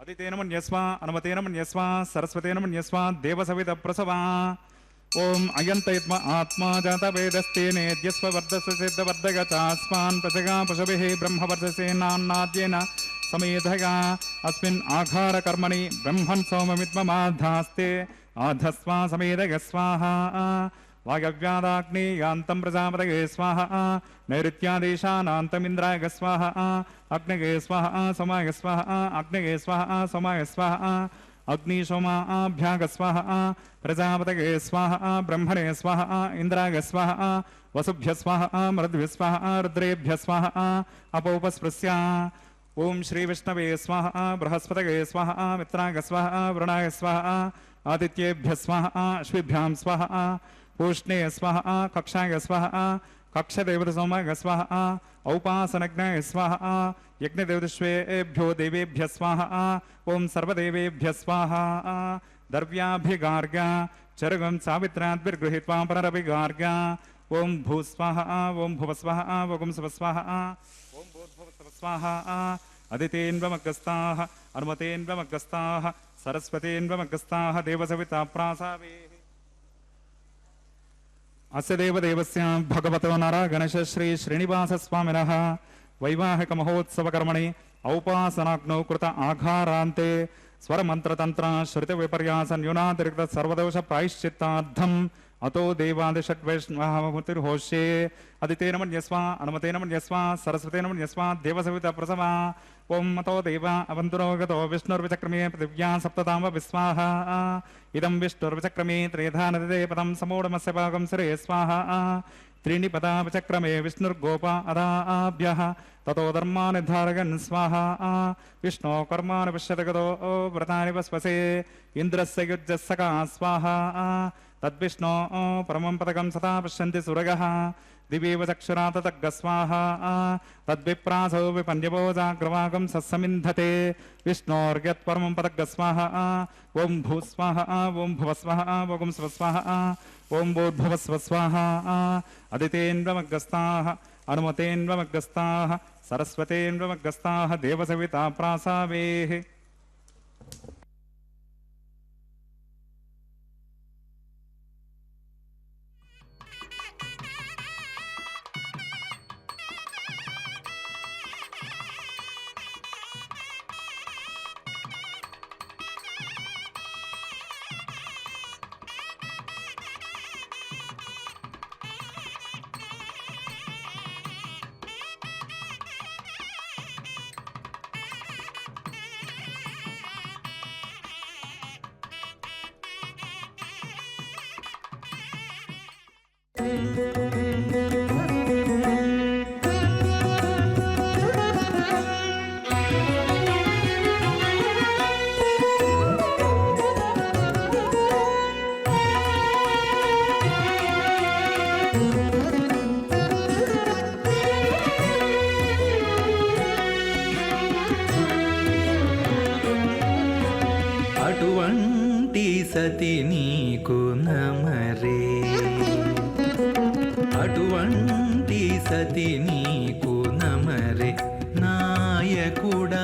అదితేన మన్యస్వ, అనుమతేన మన్యస్వ, సరస్వతేన మన్యస్వ, దేవసవిత ప్రసవా. ఓం అయంతయత్మ ఆత్మా జాత వేదస్తేనేద్యస్వ వర్ధస్వ సిద్ధవర్ధగ చాస్మాన్ ప్రజగా పశుభిః బ్రహ్మవర్ధసేనాన్నాద్యేన సమేధగా అస్మిన్ ఆఘార కర్మణి బ్రహ్మన్ సోమమిత్మమాధాస్తే ఆధస్వా సమేధగ స్వాహా. వాయవ్యాదాగ్నేయాంతం ప్రజాపతయే స్వాహ. నైరుత్యాదేశానాంతమింద్రాయ స్వాహ. అగ్నగే స్వాహ, సోమాయ స్వాహ, అగ్నగే స్వాహ, సోమాయ స్వాహ, అగ్ని సోమాభ్యాగ స్వాహ. ప్రజాపతయే స్వాహ, బ్రహ్మణే స్వాహ, ఇంద్రాయ స్వాహ, వసుభ్య స్వాహ, మరుద్భ్య స్వాహ, రుద్రేభ్య స్వాహ. అపోపస్పృశ్య. ఓం శ్రీ విష్ణవే స్వాహ, బృహస్పతయే స్వాహ, మిత్రాయ స్వాహ, వరుణాయ స్వాహ, ఆదిత్యేభ్య స్వాహ, అశ్విభ్యాం స్వాహ, పూష్ణే స్వాహ, కక్షాయ స్వాహ, కక్షదేవత సోమాయ స్వాహ, ఔపాసనజ్ఞాయ స్వాహ, యజ్ఞదేవతశ్వేభ్యో దేవేభ్య స్వాహ. ఓం సర్వదేవేభ్య స్వాహ. దర్వ్యాభిగార్గ్య చరుగం సావిత్రాద్భిర్గృహీత్వా పునరభిగార్గ్య. ఓం భూస్వాహ, ఓం భువస్వాహ, ఓం శుభస్వాహ, ఓం భూర్భువస్వాహ. అదితేన్వమగ్గస్తాః, అనుమతేన్వమగ్గస్తాః, సరస్వతేన్వమగ్గస్తాః, దేవసవితా ప్రాసావే. అస్య దేవదేవస్య భగవతో నరగణేశ శ్రీ శ్రీనివాస స్వామినః వైవాహిక మహోత్సవ కర్మణి ఔపాసనాగ్నౌ కృత ఆఘారాంతే స్వరమంత్రతంత్ర శృతి విపర్యాస న్యూనాతిరిక్త సర్వదోష ప్రాయశ్చిత్తార్థం అతో దేవాదిషడ్వైష్ణవముతిర్హోష్యే. అదితేన మన్యస్వ, అనుమతేన మన్యస్వ, సరస్వతేన మన్యస్వ, దేవసవిత ప్రసవా. ఓం అతో దేవ అవంతురోగతో విష్ణుర్విచక్రమే పృథివ్యా సప్తతామ విస్వాహ. ఇదం విష్ణుర్విచక్రమే త్రేధా నదిదే పదం సమూఢమస్య భాగం శిరే స్వాహ. त्रीणि पदा विचक्रमे विष्णुर्गोपा अदाभ्यः ततो धर्मान् धारयन् स्वाहा. विष्णो कर्मान् पश्यतगतो व्रतानि वस्वसे इन्द्रस्य युज्यस्सका स्वाहा. तद्विष्णो परमं पदकं सदा पश्यन्ति सुरगः दिवेव चक्षुरा ततग्ग स्वाहा. तद्विप्रासो विपन्यभोजाग्रवागं सस्समिन्धते विष्णोर्यत्परमं पदग्ग स्वाहा. ओं भूस्वाहा, ओं भुवस्वाहा, ओं स्वस्वाहा, ओं भूर्भुवस्वस्वाहा. अदितेन्वमग्गस्ताः, अनुमतेन्वमग्गस्ताः, सरस्वतेन्वमग्गस्ताः, देवसविता प्रासावेः. అటువంటి సతి నీకు నమరే, అటువంటి సతి నీకు నమరే నాయకుడా,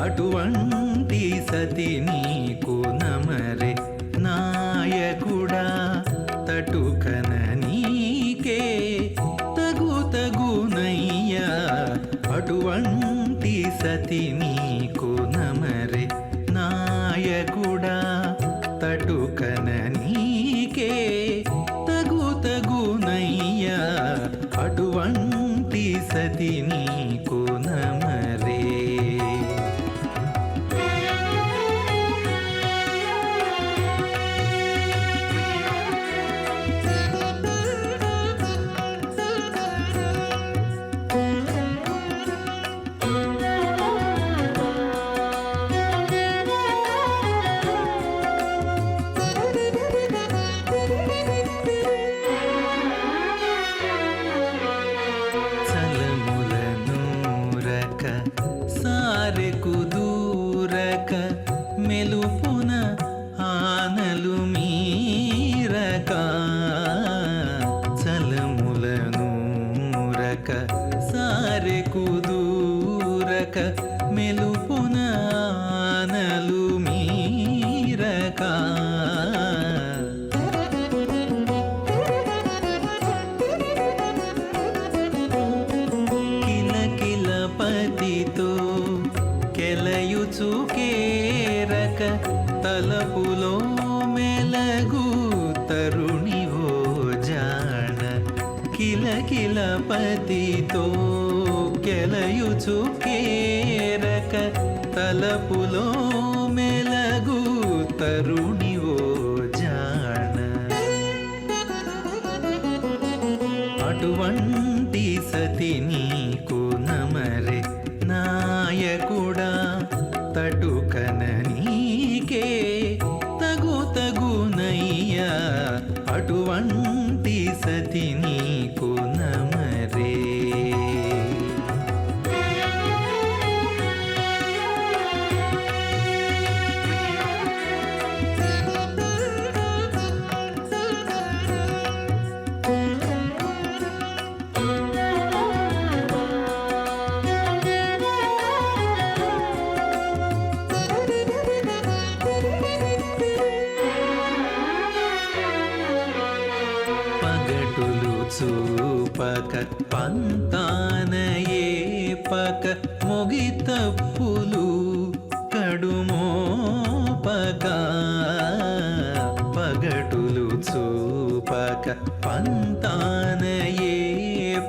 అటువంటి సతి నీకు నమరే నాయకుడా, తటుకన నీకే తగునయ్యా, అటువంటి సతి నీకు నమరే నాయకుడా, తటుకన నీకే తగునయ్యా, అటువంటి సతి నీకు నమరే. చలములనూరక సారెకు దూరక మెలుపున ఆనలు మీరక, చలములనూరక సారెకు దూరక మెలుపున ఆనలు మీరక, పతితో కెలయుచు కేరక తలపులో మెలగు తరుణివో జాణ, కిలకిల పతితో కెలయుచు కేరక తలపులో మెలగు తరుణివో జాణ, అటువంటి సతి నీకు నమరే నాయకుడా, తటుకన నీకే తగునయ్యా, అటువంటి సతి నీకు నమరే. పగటులు చూపక పంతానయే పక మొగి తప్పులు కడుమోపక, పగటులు చూపక పంతానయే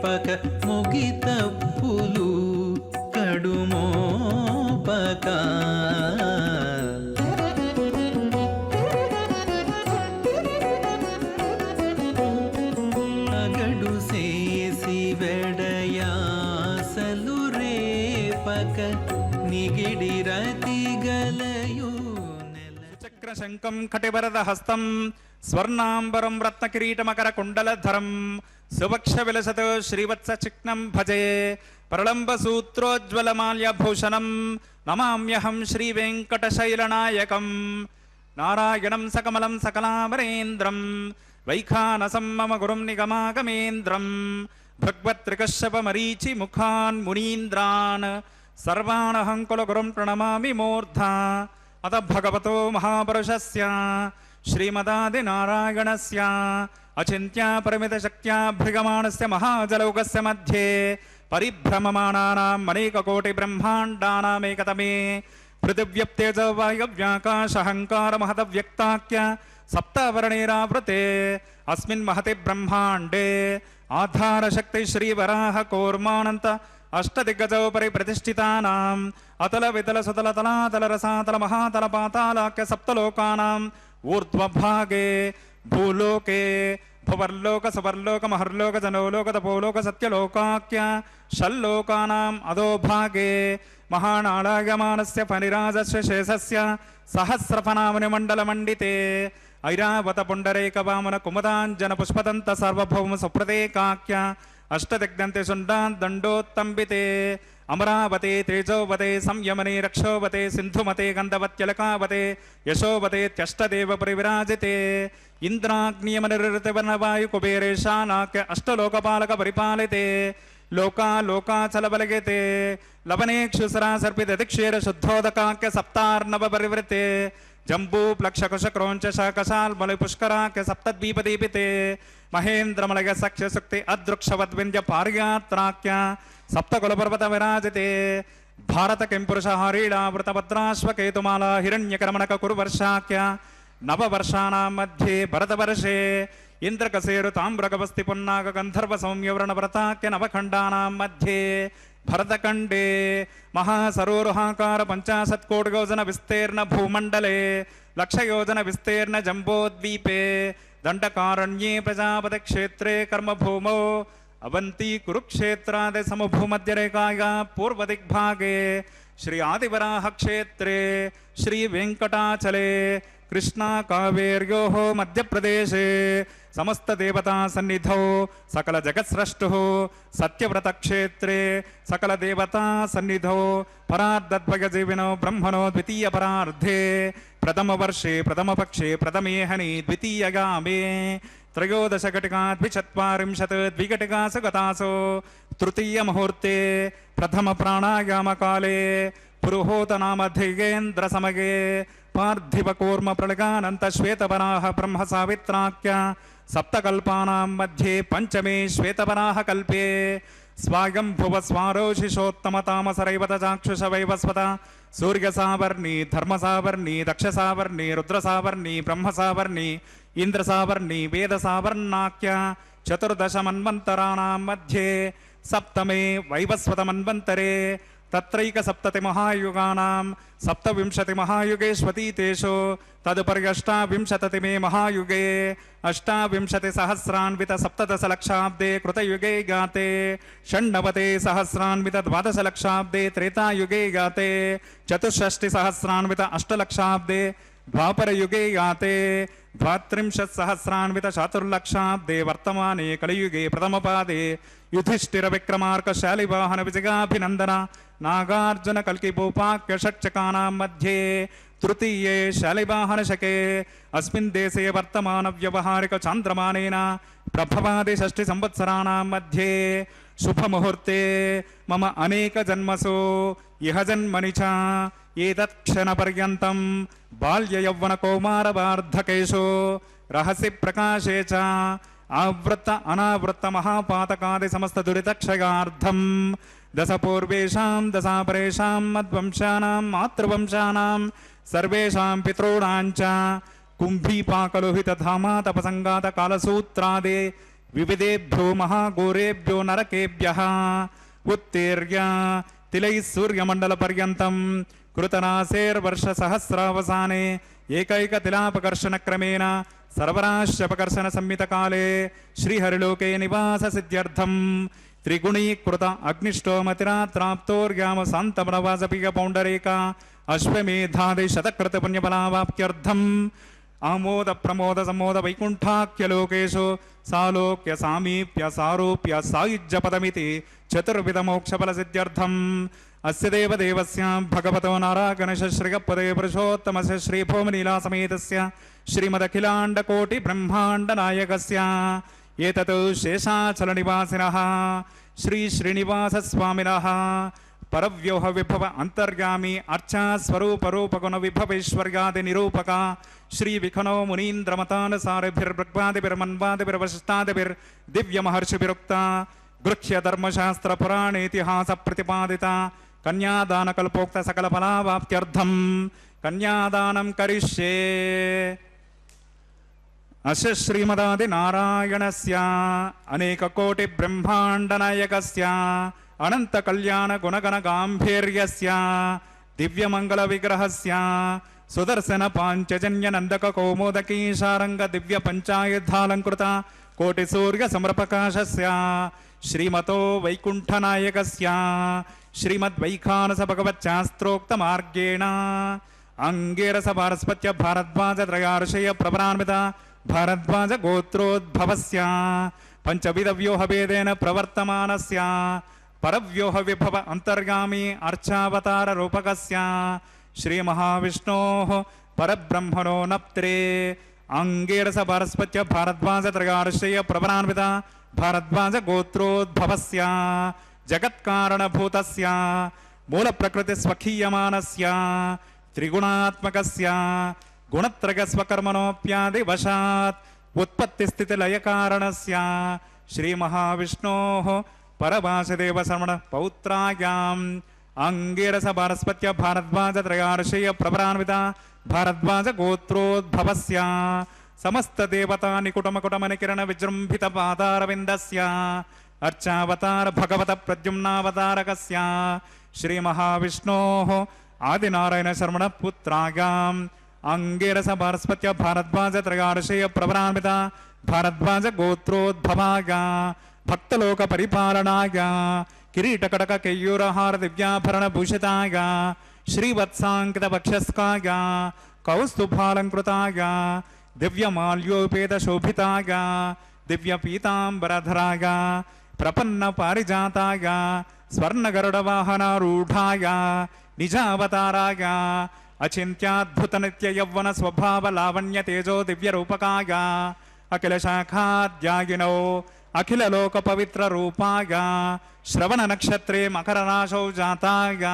పక మొగి తప్పులు కడుమోపక, అగడు సేసి వెడయాసలు రేపక నిగిడి రతిగలయు చక్ర శంఖం కటివరద హస్తం స్వర్ణాంబరం రత్నకిరీటమకర కుండలధరం సువక్ష విలసతో శ్రీవత్స చిక్నం భజే ప్రళంబ సూత్రోజ్వలమాల్యభూషణం నమామ్యహం శ్రీ వెంకటశైలనాయకం నారాయణం సకమలం సకలామరేంద్రం వైఖానసం మమ గురుం నిగమాగమేంద్రం భగవత్రికశ్యపమరీచి ముఖాన్ మునీంద్రాన్ సర్వాణహం కులగురుం ప్రణమామి మూర్ధా అత భగవతో మహాపురుషస్య శ్రీమదాదినారాయణస్య అచింత్య పరిమిత శక్త్యా భృగమాణస్య మహాజలౌకస్య మధ్యే పరిభ్రమమాణానాం అనేకకోటి బ్రహ్మాండానామేకతమే పృథివ్యప్తేజ వాయవ్యాకాశహంకార మహదవ్యక్తాఖ్య సప్తవర్ణేరావృతే అస్మిన్ మహతి బ్రహ్మాండే ఆధారశక్తి శ్రీవరాహ కూర్మానంత అష్టదిగ్గజోపరి ప్రతిష్ఠితానాం అతల వితల సుతల తలాతల రసాతల మహాతల పాతాళాఖ్య సప్తలోకానాం ఊర్ధ్వభాగే భూలోకే భువర్లోక సువర్లోక మహర్లోక జనోలోక తపోలోక సత్యలోకాఖ్య షల్లోకానాం అధోభాగే మహానాళాయమానస్య ఫణిరాజస్య శేషస్య సహస్రఫనాముని మండలమండితే ఐరావత పుండరేక వామన కుముదాంజన పుష్పదంత సార్వభౌమ సుప్రదేకాఖ్య అష్టదిగ్ధంతే శుండాన్ దండోత్తంబితే అమరావతే తేజోవతే సంయమనే రక్షోవతే సింధుమతే గంధవత్యలకావతే యశోవతే త్యష్టదేవ పరివిరాజితే ఇంద్రాగ్నియమనిర్వృతివర్ణవాయు కుబేరేశానాక్య అష్టలోకపాలక పరిపాలితే లోకాచలబలగితే లవనేక్షుసరా సర్పిత దిక్షేర శుద్ధోదకాఖ్య సప్తార్ణవ పరివృతే జంబూ ప్లక్షకుశ క్రోంచ శాకశాల్మలి పుష్కరాఖ్య సప్తద్వీపదీపితే మహేంద్రమలయ సఖ్య శక్తి అదృక్షవద్వింధ్య పార్యాత్రాఖ్య సప్తకులపర్వత విరాజితే భారత కింపురుష హరీళావృతభద్రాశ్వకేతుమాలా హిరణ్యకరమణక కురువర్షాఖ్య నవవర్షాణం మధ్యే భరతవర్షే ఇంద్రకసేరు తామ్రగవస్తి పున్నాగ గంధర్వ సౌమ్యవ్రణవ్రతాఖ్య నవఖండానాం మధ్యే భరతఖండే మహాసరోరుహాకార 50 కోటియోజన విస్తీర్ణ భూమండలే లక్షయోజన విస్తీర్ణ జంబోద్వీపే దండకారణ్యే ప్రజాపతి క్షేత్రే కర్మభూమౌ అవంతి కురుక్షేత్రాది సమభూమధ్యరేఖాయా పూర్వదిగ్భాగే శ్రీ ఆదివరాహ క్షేత్రే శ్రీ వెంకటాచలే కృష్ణా కావేర్యోః మధ్యప్రదేశే సమస్త దేవతా సన్నిధౌ సకల జగత్స్రష్టు సత్యవ్రత క్షేత్రే సకల దేవతా సన్నిధౌ పరార్ధద్వయజీవినో బ్రహ్మణో ద్వితీయ పరార్ధే ప్రథమ వర్షే ప్రథమ పక్షే ప్రథమేహని ద్వితీయగామే త్రయోదశ ఘటికా ద్విచత్వారింశత్ ద్విఘటికాసు గతాసు తృతీయ ముహూర్తే ప్రథమ ప్రాణాయామ కాలే పురుహూత నామధిగేంద్ర సమగే పార్థివ కూర్మ ప్రళగానంత శ్వేతవరాహ బ్రహ్మ సావిత్రాఖ్య సప్తకల్పానాం మధ్యే పంచమే శ్వేతవరాహ కల్పే స్వాయంభువ స్వారోషిషోత్తమ తామసరైవత చాక్షుష వైవస్వత సూర్య సావర్ణి ధర్మ సావర్ణి దక్ష సావర్ణి రుద్ర సావర్ణి బ్రహ్మ సావర్ణి ఇంద్ర సావర్ణి వేద సావర్ణాఖ్య చతుర్దశ మన్వంతరాణాం మధ్యే సప్తమే వైవస్వత మన్వంతరే తత్రైక సప్తతి మహాయుగానాం సప్తవింశతి మహాయుగేష్వతీతేషు తదుపర్యష్టావింశతతిమే మహాయుగే అష్టావింశతి సహస్రాన్విత సప్తదశ లక్షాబ్దే కృతయుగే గాతే షణ్ణవతే సహస్రాన్విత ద్వాదశ లక్షాబ్దే త్రేతాయుగే గాతే చతుషష్టి సహస్రాన్విత అష్టలక్షాబ్దే ద్వాపరయుగే గాతే ద్వాత్రింశత్ సహస్రాన్విత చాతుర్లక్షాబ్దే వర్తమానే కలియుగే ప్రథమపాదే యుధిష్ఠిర విక్రమార్క శాలివాహన విజయాభినందన నాగార్జున కల్కి భూపాక్య షట్చకానాం మధ్యే తృతీయే శాలివాహన శకే అస్మిన్ దేశే వర్తమాన వ్యవహారిక చాంద్రమానేన ప్రభవాది షష్ఠి సంవత్సరాణాం మధ్యే శుభముహూర్తే మమ అనేక జన్మసు ఇహ జన్మని చ ఏతత్క్షణ పర్యంతం బాల్య యౌవన కౌమార వార్ధకేషు రహసి ప్రకాశే చ ఆవృత్త అనావృత్త మహాపాతకాది సమస్త దురితక్షయార్థం దశ పూర్వేషాం దశాపరేషాం మద్వంశానాం మాతృవంశానాం సర్వేషాం పితॄణాం చ కుంభీపాకలోహిత ధామా తపసంగాత కాలసూత్రాదే వివిధేభ్యో మహాఘోరేభ్యో నరకేభ్యః ఉత్తీర్య తిలై సూర్యమండల పర్యంతం కృతనాసేర్వర్ష సహస్రావసానే ఏకైక తిలాపకర్షణ క్రమేణ సర్వరాశ్యపకర్షణ సంహిత కాలే శ్రీహరిలోకే నివాస సిద్ధ్యర్థం త్రిగుణీకృత అగ్నిష్టోమతిరాత్రాప్తోర్యామ శాంతమనవాసపిక పౌండరేక అశ్వమేధాది శతకృత పుణ్యఫలావాప్త్యర్థం ఆమోద ప్రమోద సమోద వైకుంఠాఖ్యలోకేషు సాలోక్య సామీప్య సారూప్య సాయుజ్య పదమితి చతుర్విధ మోక్షఫల సిద్ధ్యర్థం అస్య దేవదేవస్య భగవతో నారాగణశ శ్రీగపదే పురుషోత్తమస్య శ్రీభూమలీలా సమేతస్య శ్రీమదఖిలాండకోటి బ్రహ్మాండ నాయకస్య ఏతత్ శేషాచల నివాసినః శ్రీ శ్రీనివాస స్వామినః పరవ్యూహ విభవ అంతర్గామి అర్చా స్వరూప రూపగుణ విభవేశ్వర్యాది నిరూపక శ్రీ విఖనో మునీంద్రమతానుసారిభిర్భృగ్వాదిభిర్మన్వాదిభిర్వశిష్టాదిభిర్ దివ్య మహర్షిభిరుక్త గృహ్య ధర్మశాస్త్ర పురాణేతిహాస ప్రతిపాదిత కన్యాదాన కల్పోక్త సకల ఫలావాప్త్యర్థం కన్యాదానం కరిష్యే. అస్య శ్రీమదాది నారాయణస్య అనేక కోటి బ్రహ్మాండ నాయకస్య అనంత కళ్యాణ గుణగణ గాంభీర్యస్య దివ్యమంగళ విగ్రహస్య సుదర్శన పాంచజన్య నందక కౌమోదకీ శారంగ దివ్య పంచాయుధాలంకృత कोटिसूर्यसमप्रकाशस्य श्रीमतो वैकुण्ठनायकस्य श्रीमद्वैखानसभगवच्छास्त्रोक्तमार्गेण अंगेरसपारस्पत्य भारद्वाजत्रयार्षय प्रपरान्वित भारद्वाज गोत्रोद्भवस्य पंचविधव्यूहभेदेन प्रवर्तमानस्य परव्यूह विभव अंतर्गामी अर्चावतार रूपकस्य श्री महाविष्णोः परब्रह्मणो नप्त्रे अंगेरसपारस्पत्य भारद्वाजत्रयार्षय प्रपरान्वित भारद्वाज गोत्रोद्भवस्य जगत्कारणभूतस्य मूलप्रकृतिस्वकीयमानस्य त्रिगुणात्मकस्य गुणत्रयस्वकर्मणोऽप्यादिवशात् उत्पत्तिस्थितिलयकारणस्य श्रीमहाविष्णोः परवासुदेवशर्मणः पौत्रायाम् अंगेरसपारस्पत्य भारद्वाजत्रयार्षय प्रपरान्वित भारद्वाज गोत्रोद्भवस्य समस्तदेवतानिकुटमकुटमनिकिरण विजृम्भित पादारविन्दस्य अर्चावतार भगवत प्रद्युम्नावतारकस्य श्रीमहाविष्णोः आदिनारायण शर्मण पुत्रायाम् अंगेरसपारस्पत्य भारद्वाजत्रयार्षय प्रपरान्वित भारद्वाज गोत्रोद्भवाय भक्तलोक परिपालनाय किरीटकटक केयूरहार दिव्याभरण भूषिताय श्रीवत्सांकित वक्षस्काय कौस्तुभालंकृताय दिव्यमाल्योपेत शोभिताय दिव्य पीतांबरधराय प्रपन्न पारिजाताय स्वर्णगरुडवाहनारूढाय निजावताराय अचिन्त्याद्भुत नित्य यौवन स्वभाव लावण्य तेजो दिव्य रूपकाय अखिल शाखाद्यागिनो अखिल लोक पवित्र रूपाय श्रवण नक्षत्रे मकर राशौ जाताय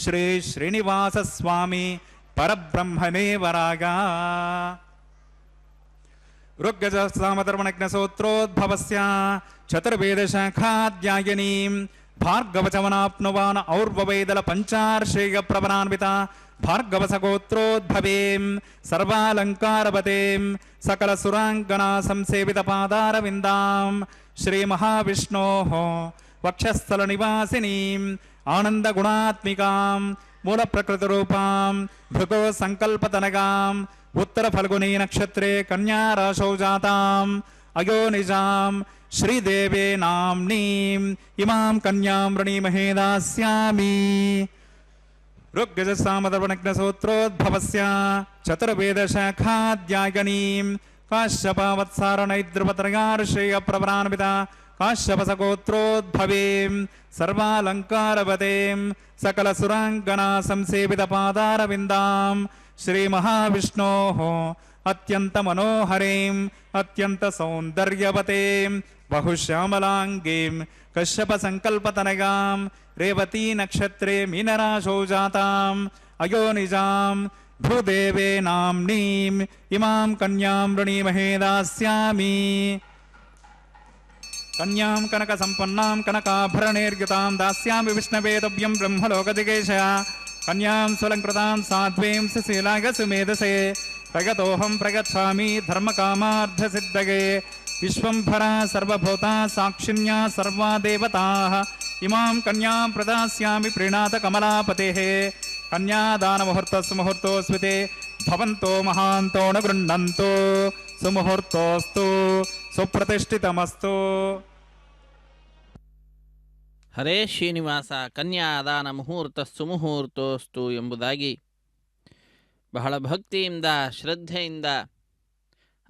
श्री श्रीनिवास स्वामी परब्रह्मणे वराय ऋग्यजसामधर्मणज्ञसूत्रोद्भवस्य चतुर्वेदशाखाध्यायनीं भार्गवचमनाप्नुवान् और्ववेदल पंचार्षेय प्रवरान्वित भार्गवसगोत्रोद्भवें सर्वालंकारवतें सकल सुरांगना संसेवित पादारविन्दां श्री महाविष्णोः वक्षस्थल निवासिनीं आनंद गुणात्मिकां मूल प्रकृति रूपां भृगो संकल्पतनगां उत्तर फल्गुनी नक्षत्रे कन्या राशौ जातां अयोनिजां श्रीदेवे नाम्नीं इमां कन्यां वृणीमहे दास्यामि ऋग्यजसामधर्मणज्ञसूत्रोद्भवस्य चतुर्वेदशाखाध्यायनीं काश्यपावत्सारणैद्रुवत्रयार्षेय प्रवरान्वित काश्यपसगोत्रोद्भवें सर्वालंकारवतें सकल सुरांगना संसेवित पादारविन्दां श्री महाविष्णोः अत्यंत मनोहरीं अत्यंत सौंदर्यवतीं बहुश्यामलांगीं कश्यप संकल्पतनगां रेवती नक्षत्रे मीनराशौ जातां अयोनिजां भूदेवे नाम्नीं इमां कन्यां वृणीमहे दास्यामि कन्यां कनक संपन्नां कनकाभरणैर्युतां दास्यामि विष्णवे तुभ्यं ब्रह्मलोकदिगेशया कन्यां स्वलंकृतां साध्वीं सुशीलाय सुमेधसे प्रगतोऽहं प्रगच्छामि धर्मकामार्थसिद्धये विश्वंभरा सर्वभूता साक्षिण्या सर्वा देवताः इमां कन्यां प्रदास्यामि प्रीणात कमलापतेः कन्यादानमुहूर्तः सुमुहूर्तोऽस्मिते भवन्तो महान्तो न गृह्णन्तु सुमुहूर्तोऽस्तु सुप्रतिष्ठितमस्तु ಹರೇ ಶ್ರೀನಿವಾಸ ಕನ್ಯಾದಾನ ಮುಹೂರ್ತ ಸುಮುಹೂರ್ತೋಸ್ತು ಎಂಬುದಾಗಿ ಬಹಳ ಭಕ್ತಿಯಿಂದ ಶ್ರದ್ಧೆಯಿಂದ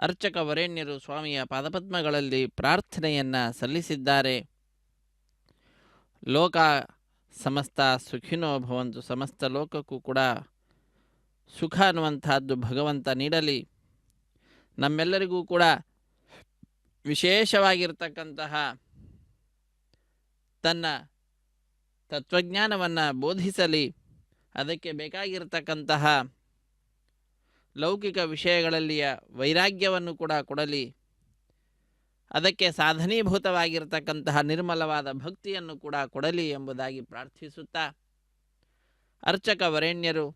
ಅರ್ಚಕ ವರೇಣ್ಯರು ಸ್ವಾಮಿಯ ಪಾದಪದ್ಮಗಳಲ್ಲಿ ಪ್ರಾರ್ಥನೆಯನ್ನು ಸಲ್ಲಿಸಿದ್ದಾರೆ. ಲೋಕ ಸಮಸ್ತ ಸುಖಿನೋ ಭವಂತು, ಸಮಸ್ತ ಲೋಕಕ್ಕೂ ಕೂಡ ಸುಖ ಅನ್ನುವಂಥದ್ದು ಭಗವಂತ ನೀಡಲಿ. ನಮ್ಮೆಲ್ಲರಿಗೂ ಕೂಡ ವಿಶೇಷವಾಗಿರ್ತಕ್ಕಂತಹ ತನ್ನ ತತ್ವಜ್ಞಾನವನ್ನು ಬೋಧಿಸಲಿ. ಅದಕ್ಕೆ ಬೇಕಾಗಿರ್ತಕ್ಕಂತಹ ಲೌಕಿಕ ವಿಷಯಗಳಲ್ಲಿಯ ವೈರಾಗ್ಯವನ್ನು ಕೂಡ ಕೊಡಲಿ. ಅದಕ್ಕೆ ಸಾಧನೀಭೂತವಾಗಿರ್ತಕ್ಕಂತಹ ನಿರ್ಮಲವಾದ ಭಕ್ತಿಯನ್ನು ಕೂಡ ಕೊಡಲಿ ಎಂಬುದಾಗಿ ಪ್ರಾರ್ಥಿಸುತ್ತಾ, ಅರ್ಚಕ ವರೇಣ್ಯರು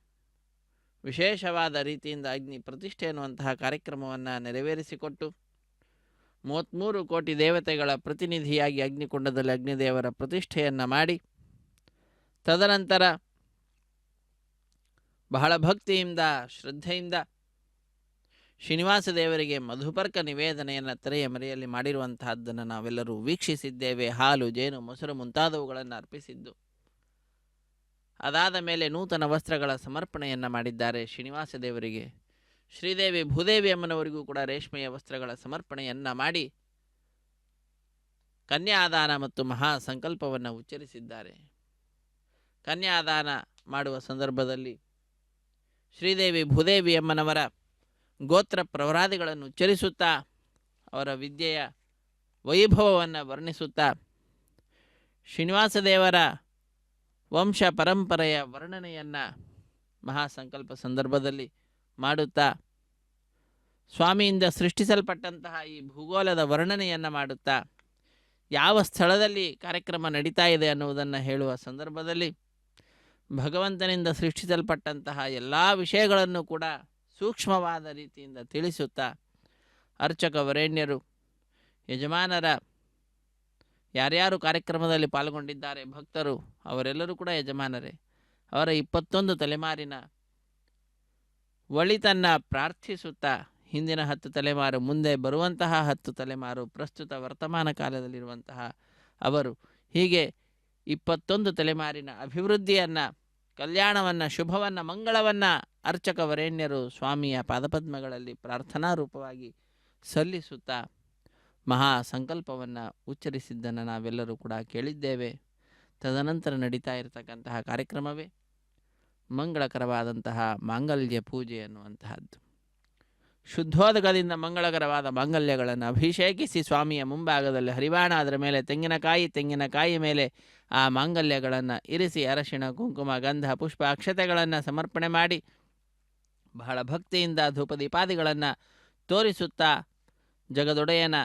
ವಿಶೇಷವಾದ ರೀತಿಯಿಂದ ಅಗ್ನಿ ಪ್ರತಿಷ್ಠೆ ಎನ್ನುವಂತಹ ಕಾರ್ಯಕ್ರಮವನ್ನು ನೆರವೇರಿಸಿಕೊಟ್ಟು 33 ಕೋಟಿ ದೇವತೆಗಳ ಪ್ರತಿನಿಧಿಯಾಗಿ ಅಗ್ನಿಕುಂಡದಲ್ಲಿ ಅಗ್ನಿದೇವರ ಪ್ರತಿಷ್ಠೆಯನ್ನು ಮಾಡಿ, ತದನಂತರ ಬಹಳ ಭಕ್ತಿಯಿಂದ ಶ್ರದ್ಧೆಯಿಂದ ಶ್ರೀನಿವಾಸ ದೇವರಿಗೆ ಮಧುಪರ್ಕ ನಿವೇದನೆಯನ್ನು ತೆರೆಯ ಮರೆಯಲ್ಲಿ ಮಾಡಿರುವಂತಹದ್ದನ್ನು ನಾವೆಲ್ಲರೂ ವೀಕ್ಷಿಸಿದ್ದೇವೆ. ಹಾಲು, ಜೇನು, ಮೊಸರು ಮುಂತಾದವುಗಳನ್ನು ಅರ್ಪಿಸಿದ್ದು. ಅದಾದ ಮೇಲೆ ನೂತನ ವಸ್ತ್ರಗಳ ಸಮರ್ಪಣೆಯನ್ನು ಮಾಡಿದ್ದಾರೆ ಶ್ರೀನಿವಾಸ ದೇವರಿಗೆ. ಶ್ರೀದೇವಿ ಭೂದೇವಿ ಅಮ್ಮನವರಿಗೂ ಕೂಡ ರೇಷ್ಮೆಯ ವಸ್ತ್ರಗಳ ಸಮರ್ಪಣೆಯನ್ನು ಮಾಡಿ ಕನ್ಯಾದಾನ ಮತ್ತು ಮಹಾ ಸಂಕಲ್ಪವನ್ನು ಉಚ್ಚರಿಸಿದ್ದಾರೆ. ಕನ್ಯಾದಾನ ಮಾಡುವ ಸಂದರ್ಭದಲ್ಲಿ ಶ್ರೀದೇವಿ ಭೂದೇವಿ ಅಮ್ಮನವರ ಗೋತ್ರ ಪ್ರವರಾದಿಗಳನ್ನು ಉಚ್ಚರಿಸುತ್ತಾ ಅವರ ವಿದ್ಯೆಯ ವೈಭವವನ್ನು ವರ್ಣಿಸುತ್ತಾ ಶ್ರೀನಿವಾಸ ದೇವರ ವಂಶ ಪರಂಪರೆಯ ವರ್ಣನೆಯನ್ನು ಮಹಾಸಂಕಲ್ಪ ಸಂದರ್ಭದಲ್ಲಿ ಮಾಡುತ್ತಾ ಸ್ವಾಮಿಯಿಂದ ಸೃಷ್ಟಿಸಲ್ಪಟ್ಟಂತಹ ಈ ಭೂಗೋಳದ ವರ್ಣನೆಯನ್ನು ಮಾಡುತ್ತಾ ಯಾವ ಸ್ಥಳದಲ್ಲಿ ಕಾರ್ಯಕ್ರಮ ನಡೀತಾ ಇದೆ ಅನ್ನುವುದನ್ನು ಹೇಳುವ ಸಂದರ್ಭದಲ್ಲಿ ಭಗವಂತನಿಂದ ಸೃಷ್ಟಿಸಲ್ಪಟ್ಟಂತಹ ಎಲ್ಲ ವಿಷಯಗಳನ್ನು ಕೂಡ ಸೂಕ್ಷ್ಮವಾದ ರೀತಿಯಿಂದ ತಿಳಿಸುತ್ತಾ ಅರ್ಚಕ ವರೇಣ್ಯರು, ಯಜಮಾನರ ಯಾರ್ಯಾರು ಕಾರ್ಯಕ್ರಮದಲ್ಲಿ ಪಾಲ್ಗೊಂಡಿದ್ದಾರೆ ಭಕ್ತರು ಅವರೆಲ್ಲರೂ ಕೂಡ ಯಜಮಾನರೇ. ಅವರ 21 ತಲೆಮಾರಿನ ಒಳಿತನ್ನು ಪ್ರಾರ್ಥಿಸುತ್ತಾ ಹಿಂದಿನ 10 ತಲೆಮಾರು, ಮುಂದೆ ಬರುವಂತಹ 10 ತಲೆಮಾರು, ಪ್ರಸ್ತುತ ವರ್ತಮಾನ ಕಾಲದಲ್ಲಿರುವಂತಹ ಅವರು, ಹೀಗೆ 21 ತಲೆಮಾರಿನ ಅಭಿವೃದ್ಧಿಯನ್ನು, ಕಲ್ಯಾಣವನ್ನು, ಶುಭವನ್ನು, ಮಂಗಳವನ್ನು ಅರ್ಚಕ ವರೇಣ್ಯರು ಸ್ವಾಮಿಯ ಪಾದಪದ್ಮಗಳಲ್ಲಿ ಪ್ರಾರ್ಥನಾ ರೂಪವಾಗಿ ಸಲ್ಲಿಸುತ್ತಾ ಮಹಾ ಸಂಕಲ್ಪವನ್ನು ಉಚ್ಚರಿಸಿದ್ದನ್ನು ನಾವೆಲ್ಲರೂ ಕೂಡ ಕೇಳಿದ್ದೇವೆ. ತದನಂತರ ನಡೀತಾ ಇರತಕ್ಕಂತಹ ಕಾರ್ಯಕ್ರಮವೇ ಮಂಗಳಕರವಾದಂತಹ ಮಾಂಗಲ್ಯ ಪೂಜೆ ಅನ್ನುವಂತಹದ್ದು. ಶುದ್ಧೋದಕದಿಂದ ಮಂಗಳಕರವಾದ ಮಾಂಗಲ್ಯಗಳನ್ನು ಅಭಿಷೇಕಿಸಿ ಸ್ವಾಮಿಯ ಮುಂಭಾಗದಲ್ಲಿ ಹರಿವಾಣ, ಅದರ ಮೇಲೆ ತೆಂಗಿನಕಾಯಿ ಮೇಲೆ ಆ ಮಾಂಗಲ್ಯಗಳನ್ನು ಇರಿಸಿ ಅರಶಿಣ, ಕುಂಕುಮ, ಗಂಧ, ಪುಷ್ಪ, ಅಕ್ಷತೆಗಳನ್ನು ಸಮರ್ಪಣೆ ಮಾಡಿ ಬಹಳ ಭಕ್ತಿಯಿಂದ ಧೂಪದೀಪಾದಿಗಳನ್ನು ತೋರಿಸುತ್ತಾ ಜಗದೊಡೆಯನ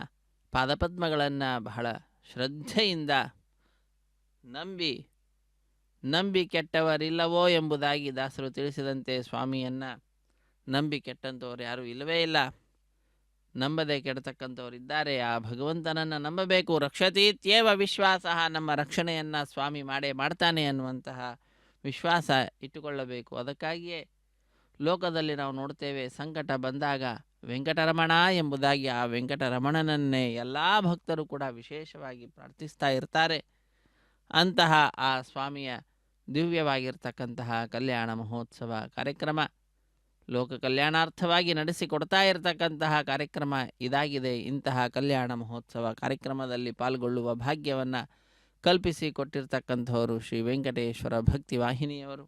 ಪಾದಪದ್ಮಗಳನ್ನು ಬಹಳ ಶ್ರದ್ಧೆಯಿಂದ ನಂಬಿ ಕೆಟ್ಟವರಿಲ್ಲವೋ ಎಂಬುದಾಗಿ ದಾಸರು ತಿಳಿಸಿದಂತೆ ಸ್ವಾಮಿಯನ್ನು ನಂಬಿ ಕೆಟ್ಟಂಥವ್ರು ಯಾರೂ ಇಲ್ಲವೇ ಇಲ್ಲ. ನಂಬದೆ ಕೆಡತಕ್ಕಂಥವರಿದ್ದಾರೆ. ಆ ಭಗವಂತನನ್ನು ನಂಬಬೇಕು. ರಕ್ಷತೀತ್ಯೇವ ವಿಶ್ವಾಸ, ನಮ್ಮ ರಕ್ಷಣೆಯನ್ನು ಸ್ವಾಮಿ ಮಾಡ್ತಾನೆ ಅನ್ನುವಂತಹ ವಿಶ್ವಾಸ ಇಟ್ಟುಕೊಳ್ಳಬೇಕು. ಅದಕ್ಕಾಗಿಯೇ ಲೋಕದಲ್ಲಿ ನಾವು ನೋಡ್ತೇವೆ, ಸಂಕಟ ಬಂದಾಗ ವೆಂಕಟರಮಣ ಎಂಬುದಾಗಿ ಆ ವೆಂಕಟರಮಣನನ್ನೇ ಎಲ್ಲ ಭಕ್ತರು ಕೂಡ ವಿಶೇಷವಾಗಿ ಪ್ರಾರ್ಥಿಸ್ತಾ ಇರ್ತಾರೆ. ಅಂತಹ ಆ ಸ್ವಾಮಿಯ ದಿವ್ಯವಾಗಿರ್ತಕ್ಕಂತಹ ಕಲ್ಯಾಣ ಮಹೋತ್ಸವ ಕಾರ್ಯಕ್ರಮ ಲೋಕ ಕಲ್ಯಾಣಾರ್ಥವಾಗಿ ನಡೆಸಿಕೊಡ್ತಾ ಇರತಕ್ಕಂತಹ ಕಾರ್ಯಕ್ರಮ ಇದಾಗಿದೆ. ಇಂತಹ ಕಲ್ಯಾಣ ಮಹೋತ್ಸವ ಕಾರ್ಯಕ್ರಮದಲ್ಲಿ ಪಾಲ್ಗೊಳ್ಳುವ ಭಾಗ್ಯವನ್ನು ಕಲ್ಪಿಸಿಕೊಟ್ಟಿರ್ತಕ್ಕಂಥವರು ಶ್ರೀ ವೆಂಕಟೇಶ್ವರ ಭಕ್ತಿ ವಾಹಿನಿಯವರು.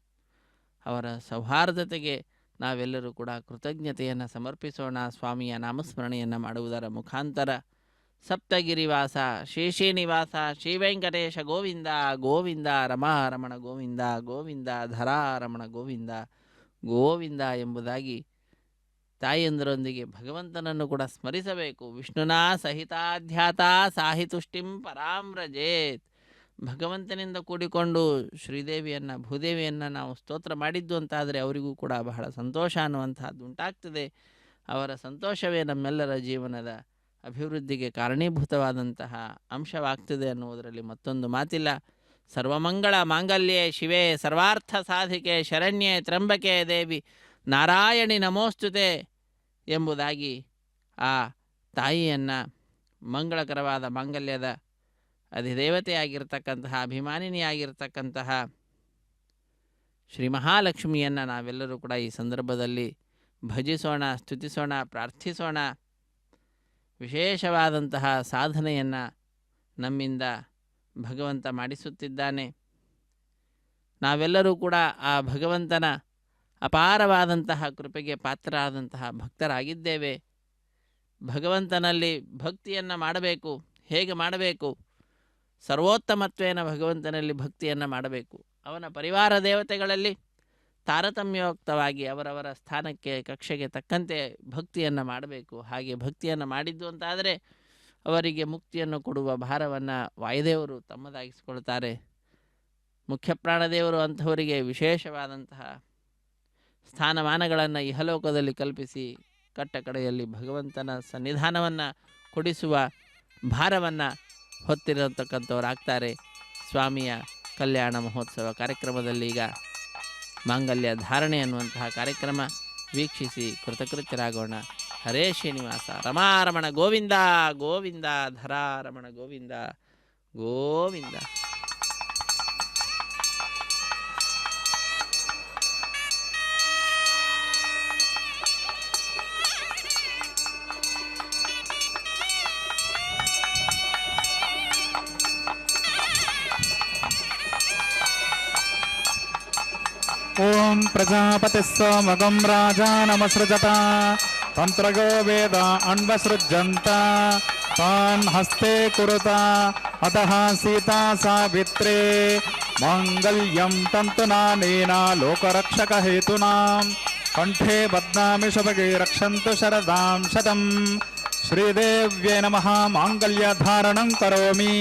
ಅವರ ಸೌಹಾರ್ದತೆಗೆ ನಾವೆಲ್ಲರೂ ಕೂಡ ಕೃತಜ್ಞತೆಯನ್ನು ಸಮರ್ಪಿಸೋಣ. ಸ್ವಾಮಿಯ ನಾಮಸ್ಮರಣೆಯನ್ನು ಮಾಡುವುದರ ಮುಖಾಂತರ ಸಪ್ತಗಿರಿವಾಸ ಶ್ರೀ ಶ್ರೀನಿವಾಸ ಶ್ರೀ ವೆಂಕಟೇಶ ಗೋವಿಂದ ಗೋವಿಂದ, ರಮಾರಮಣ ಗೋವಿಂದ ಗೋವಿಂದ, ಧರಾರಮಣ ಗೋವಿಂದ ಗೋವಿಂದ ಎಂಬುದಾಗಿ ತಾಯಂದರೊಂದಿಗೆ ಭಗವಂತನನ್ನು ಕೂಡ ಸ್ಮರಿಸಬೇಕು. ವಿಷ್ಣುನಾ ಸಹಿತಾಧ್ಯಾತ ಸಾಹಿತುಷ್ಟಿಂ ಪರಾಮ್ರಜೇತ್. ಭಗವಂತನಿಂದ ಕೂಡಿಕೊಂಡು ಶ್ರೀದೇವಿಯನ್ನು ಭೂದೇವಿಯನ್ನು ನಾವು ಸ್ತೋತ್ರ ಮಾಡಿದ್ದು ಅಂತಾದರೆ ಅವರಿಗೂ ಕೂಡ ಬಹಳ ಸಂತೋಷ ಅನ್ನುವಂಥದ್ದು ಉಂಟಾಗ್ತದೆ. ಅವರ ಸಂತೋಷವೇ ನಮ್ಮೆಲ್ಲರ ಜೀವನದ ಅಭಿವೃದ್ಧಿಗೆ ಕಾರಣೀಭೂತವಾದಂತಹ ಅಂಶವಾಗ್ತದೆ ಅನ್ನುವುದರಲ್ಲಿ ಮತ್ತೊಂದು ಮಾತಿಲ್ಲ. ಸರ್ವಮಂಗಳ ಮಾಂಗಲ್ಯೆ ಶಿವೆ ಸರ್ವಾರ್ಥ ಸಾಧಿಕೆ ಶರಣ್ಯೆ ತ್ರಂಬಕೆ ದೇವಿ ನಾರಾಯಣಿ ನಮೋಸ್ತುತೆ ಎಂಬುದಾಗಿ ಆ ತಾಯಿಯನ್ನು ಮಂಗಳಕರವಾದ ಮಾಂಗಲ್ಯದ ಅಧಿದೇವತೆಯಾಗಿರ್ತಕ್ಕಂತಹ ಅಭಿಮಾನಿನಿಯಾಗಿರ್ತಕ್ಕಂತಹ ಶ್ರೀ ಮಹಾಲಕ್ಷ್ಮಿಯನ್ನು ನಾವೆಲ್ಲರೂ ಕೂಡ ಈ ಸಂದರ್ಭದಲ್ಲಿ ಭಜಿಸೋಣ, ಸ್ತುತಿಸೋಣ, ಪ್ರಾರ್ಥಿಸೋಣ. ವಿಶೇಷವಾದಂತಹ ಸಾಧನೆಯನ್ನು ನಮ್ಮಿಂದ ಭಗವಂತ ಮಾಡಿಸುತ್ತಿದ್ದಾನೆ. ನಾವೆಲ್ಲರೂ ಕೂಡ ಆ ಭಗವಂತನ ಅಪಾರವಾದಂತಹ ಕೃಪೆಗೆ ಪಾತ್ರರಾದಂತಹ ಭಕ್ತರಾಗಿದ್ದೇವೆ. ಭಗವಂತನಲ್ಲಿ ಭಕ್ತಿಯನ್ನು ಮಾಡಬೇಕು. ಹೇಗೆ ಮಾಡಬೇಕು? ಸರ್ವೋತ್ತಮತ್ವೇನ ಭಗವಂತನಲ್ಲಿ ಭಕ್ತಿಯನ್ನು ಮಾಡಬೇಕು. ಅವನ ಪರಿವಾರ ದೇವತೆಗಳಲ್ಲಿ ತಾರತಮ್ಯೋಕ್ತವಾಗಿ ಅವರವರ ಸ್ಥಾನಕ್ಕೆ ಕಕ್ಷೆಗೆ ತಕ್ಕಂತೆ ಭಕ್ತಿಯನ್ನು ಮಾಡಬೇಕು. ಹಾಗೆ ಭಕ್ತಿಯನ್ನು ಮಾಡಿದ್ದು ಅಂತಾದರೆ ಅವರಿಗೆ ಮುಕ್ತಿಯನ್ನು ಕೊಡುವ ಭಾರವನ್ನು ವಾಯುದೇವರು ತಮ್ಮದಾಗಿಸಿಕೊಳ್ತಾರೆ. ಮುಖ್ಯ ಪ್ರಾಣದೇವರು ಅಂಥವರಿಗೆ ವಿಶೇಷವಾದಂತಹ ಸ್ಥಾನಮಾನಗಳನ್ನು ಇಹಲೋಕದಲ್ಲಿ ಕಲ್ಪಿಸಿ ಕಟ್ಟ ಕಡೆಯಲ್ಲಿ ಭಗವಂತನ ಸನ್ನಿಧಾನವನ್ನು ಕೊಡಿಸುವ ಭಾರವನ್ನು ಹೊತ್ತಿರತಕ್ಕಂಥವರಾಗ್ತಾರೆ. ಸ್ವಾಮಿಯ ಕಲ್ಯಾಣ ಮಹೋತ್ಸವ ಕಾರ್ಯಕ್ರಮದಲ್ಲಿ ಈಗ ಮಾಂಗಲ್ಯ ಧಾರಣೆ ಅನ್ನುವಂತಹ ಕಾರ್ಯಕ್ರಮ ವೀಕ್ಷಿಸಿ ಕೃತಕೃತ್ಯರಾಗೋಣ. ಹರೇ ಶ್ರೀನಿವಾಸ. ರಮಾರಮಣ ಗೋವಿಂದ ಗೋವಿಂದ, ಧರಾರಮಣ ಗೋವಿಂದ ಗೋವಿಂದ. ಓಂ ಪ್ರಜಾಪತಿ ಸೋಮಗಂ ರಾಜಾನಮಸೃಜತ ತಂತ್ರಗೋ ವೇದ ಅನ್ವಸೃಜ್ಯಂತ ತಾನ್ ಹಸ್ತೆ ಕುರುತ ಅತಃ ಸೀತಾ ಸಾವಿತ್ರೇ ಮಾಂಗಲ್ಯಂ ತಂತುನಾನೇನ ಲೋಕರಕ್ಷಕ ಹೇತುನಾಂ ಕಂಠೆ ಬದ್ನಾಮಿ ಶುಭಗೆ ರಕ್ಷಂತು ಶರದಾಂ ಶತಂ. ಶ್ರೀದೇವ್ಯೈ ನಮಃ. ಮಾಂಗಲ್ಯ ಧಾರಣಂ ಕರೋಮಿ.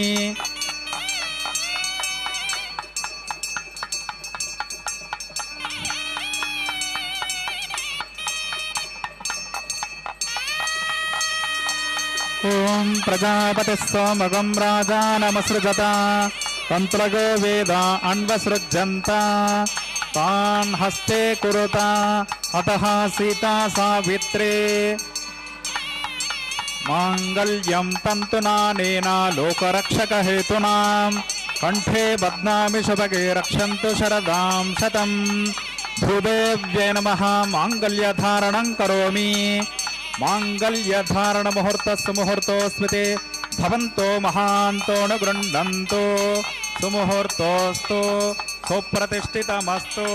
ಓಂ ಪ್ರಜಾಪತಿ ಸೋಮಗಂ ರಾಜಾನಮಸೃಜತ ತಂತ್ರಗೋ ವೇದ ಅನ್ವಸೃಜ್ಯಂತ ತಾನ್ ಹಸ್ತೆ ಕುರುತ ಅತಃ ಸೀತಾ ಸಾವಿತ್ರೇ ಮಾಂಗಲ್ಯಂ ತಂತುನಾನೇನ ಲೋಕರಕ್ಷಕ ಹೇತುನಾಂ ಕಂಠೆ ಬದ್ನಾಮಿ ಶುಭಗೆ ರಕ್ಷಂತು ಶರದಾಂ ಶತಂ. ಭೂದೇವ್ಯೈ ನಮಃ. ಮಾಂಗಲ್ಯ ಧಾರಣಂ ಕರೋಮಿ. ಮಾಂಗಲ್ಯ ಧಾರಣ ಮುಹೂರ್ತಸ್ಸು ಮುಹೂರ್ತೋಸ್ಮಿತೆ ಭವಂತೋ ಮಹಾಂತೋ ನ ಗೃಹ್ಣಂತೋ ಸುಮುಹೂರ್ತೋಸ್ತು ಸುಪ್ರತಿಷ್ಠಿತಮಸ್ತು.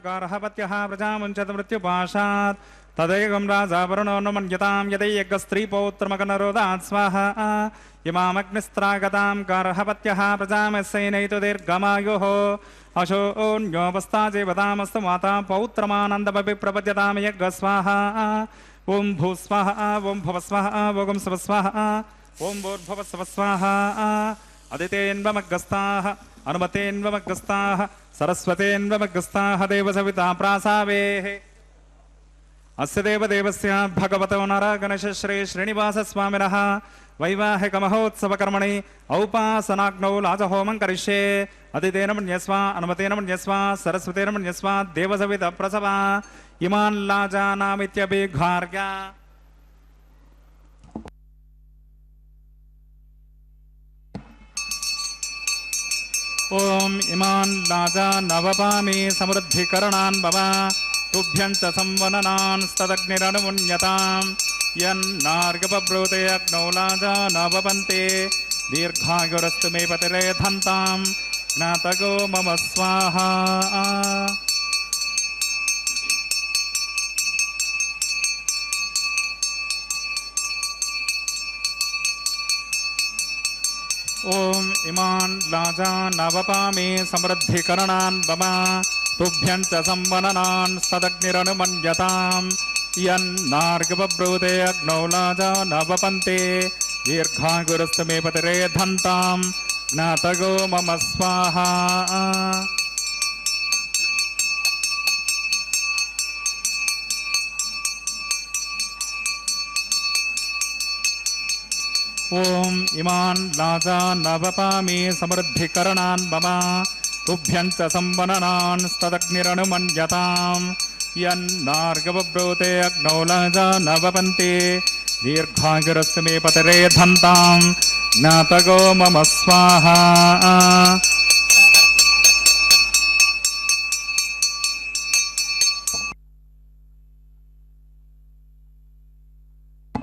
गार्हपत्यः प्रजामुञ्चत मृत्युपाशात् तदैकं राजावरुणो न मन्यतां यदैयज्ञस्त्रीपौत्रमकनरोदात् स्वाहा इमामग्निस्त्रागतां गार्हपत्यः प्रजामस्यैनैतु दीर्घमायुः अशोऽन्योपस्ताजेवतामस्तु माता पौत्रमानन्दमपि प्रपद्यतां यज्ञस्वाहा ॐ भूस्वाहा ॐ भवस्वाहा ॐ स्वस्वाहा ॐ भूर्भुवस्वस्वाहा अदितेन्वमग्गस्ताः अनुमतेन्वमग्गस्ताः सरस्वतेन्वमग्गस्ताः देवसविता प्रासावेः अस्य देवदेवस्य भगवतो नरगणेश श्री श्रीनिवासस्वामिनः वैवाहिकमहोत्सवकर्मणि औपासनाग्नौ लाजहोमं करिष्ये अदितेन मन्यस्व अनुमतेन मन्यस्व सरस्वतेन मन्यस्व देवसविता प्रसवा इमान् लाजानामित्यभिघार्य ओम इमान् लाजा नवपामि समृद्धिकरणान् भव तुभ्यं च संवदनांस्तदग्निरनुमुन्यतां यन्नार्गपब्रूते अग्नौ लाजा नवपन्ते दीर्घायुरस्तु मे पतिरेधन्तां ज्ञातगो मम स्वाहा। ओम इमान् लाजान् नवपामे समृद्धिकरणान् मम तुभ्यं च संवदनान् सदग्निरनुमन्यतां यन्नार्गपब्रूते अग्नौ लाजा नवपन्ते दीर्घायुरस्तु मे पतिरेधन्तां ज्ञातगो मम स्वाहा। ओम इमान् लाजान् नवपामे समृद्धिकरणान् मम तुभ्यं च संवदनान् तदग्निरनुमन्यतां यन्नार्गपब्रूते अग्नौ लाजा नवपन्ते दीर्घायुरस्तु मे पतिरेधन्तां ज्ञातगो मम स्वाहा।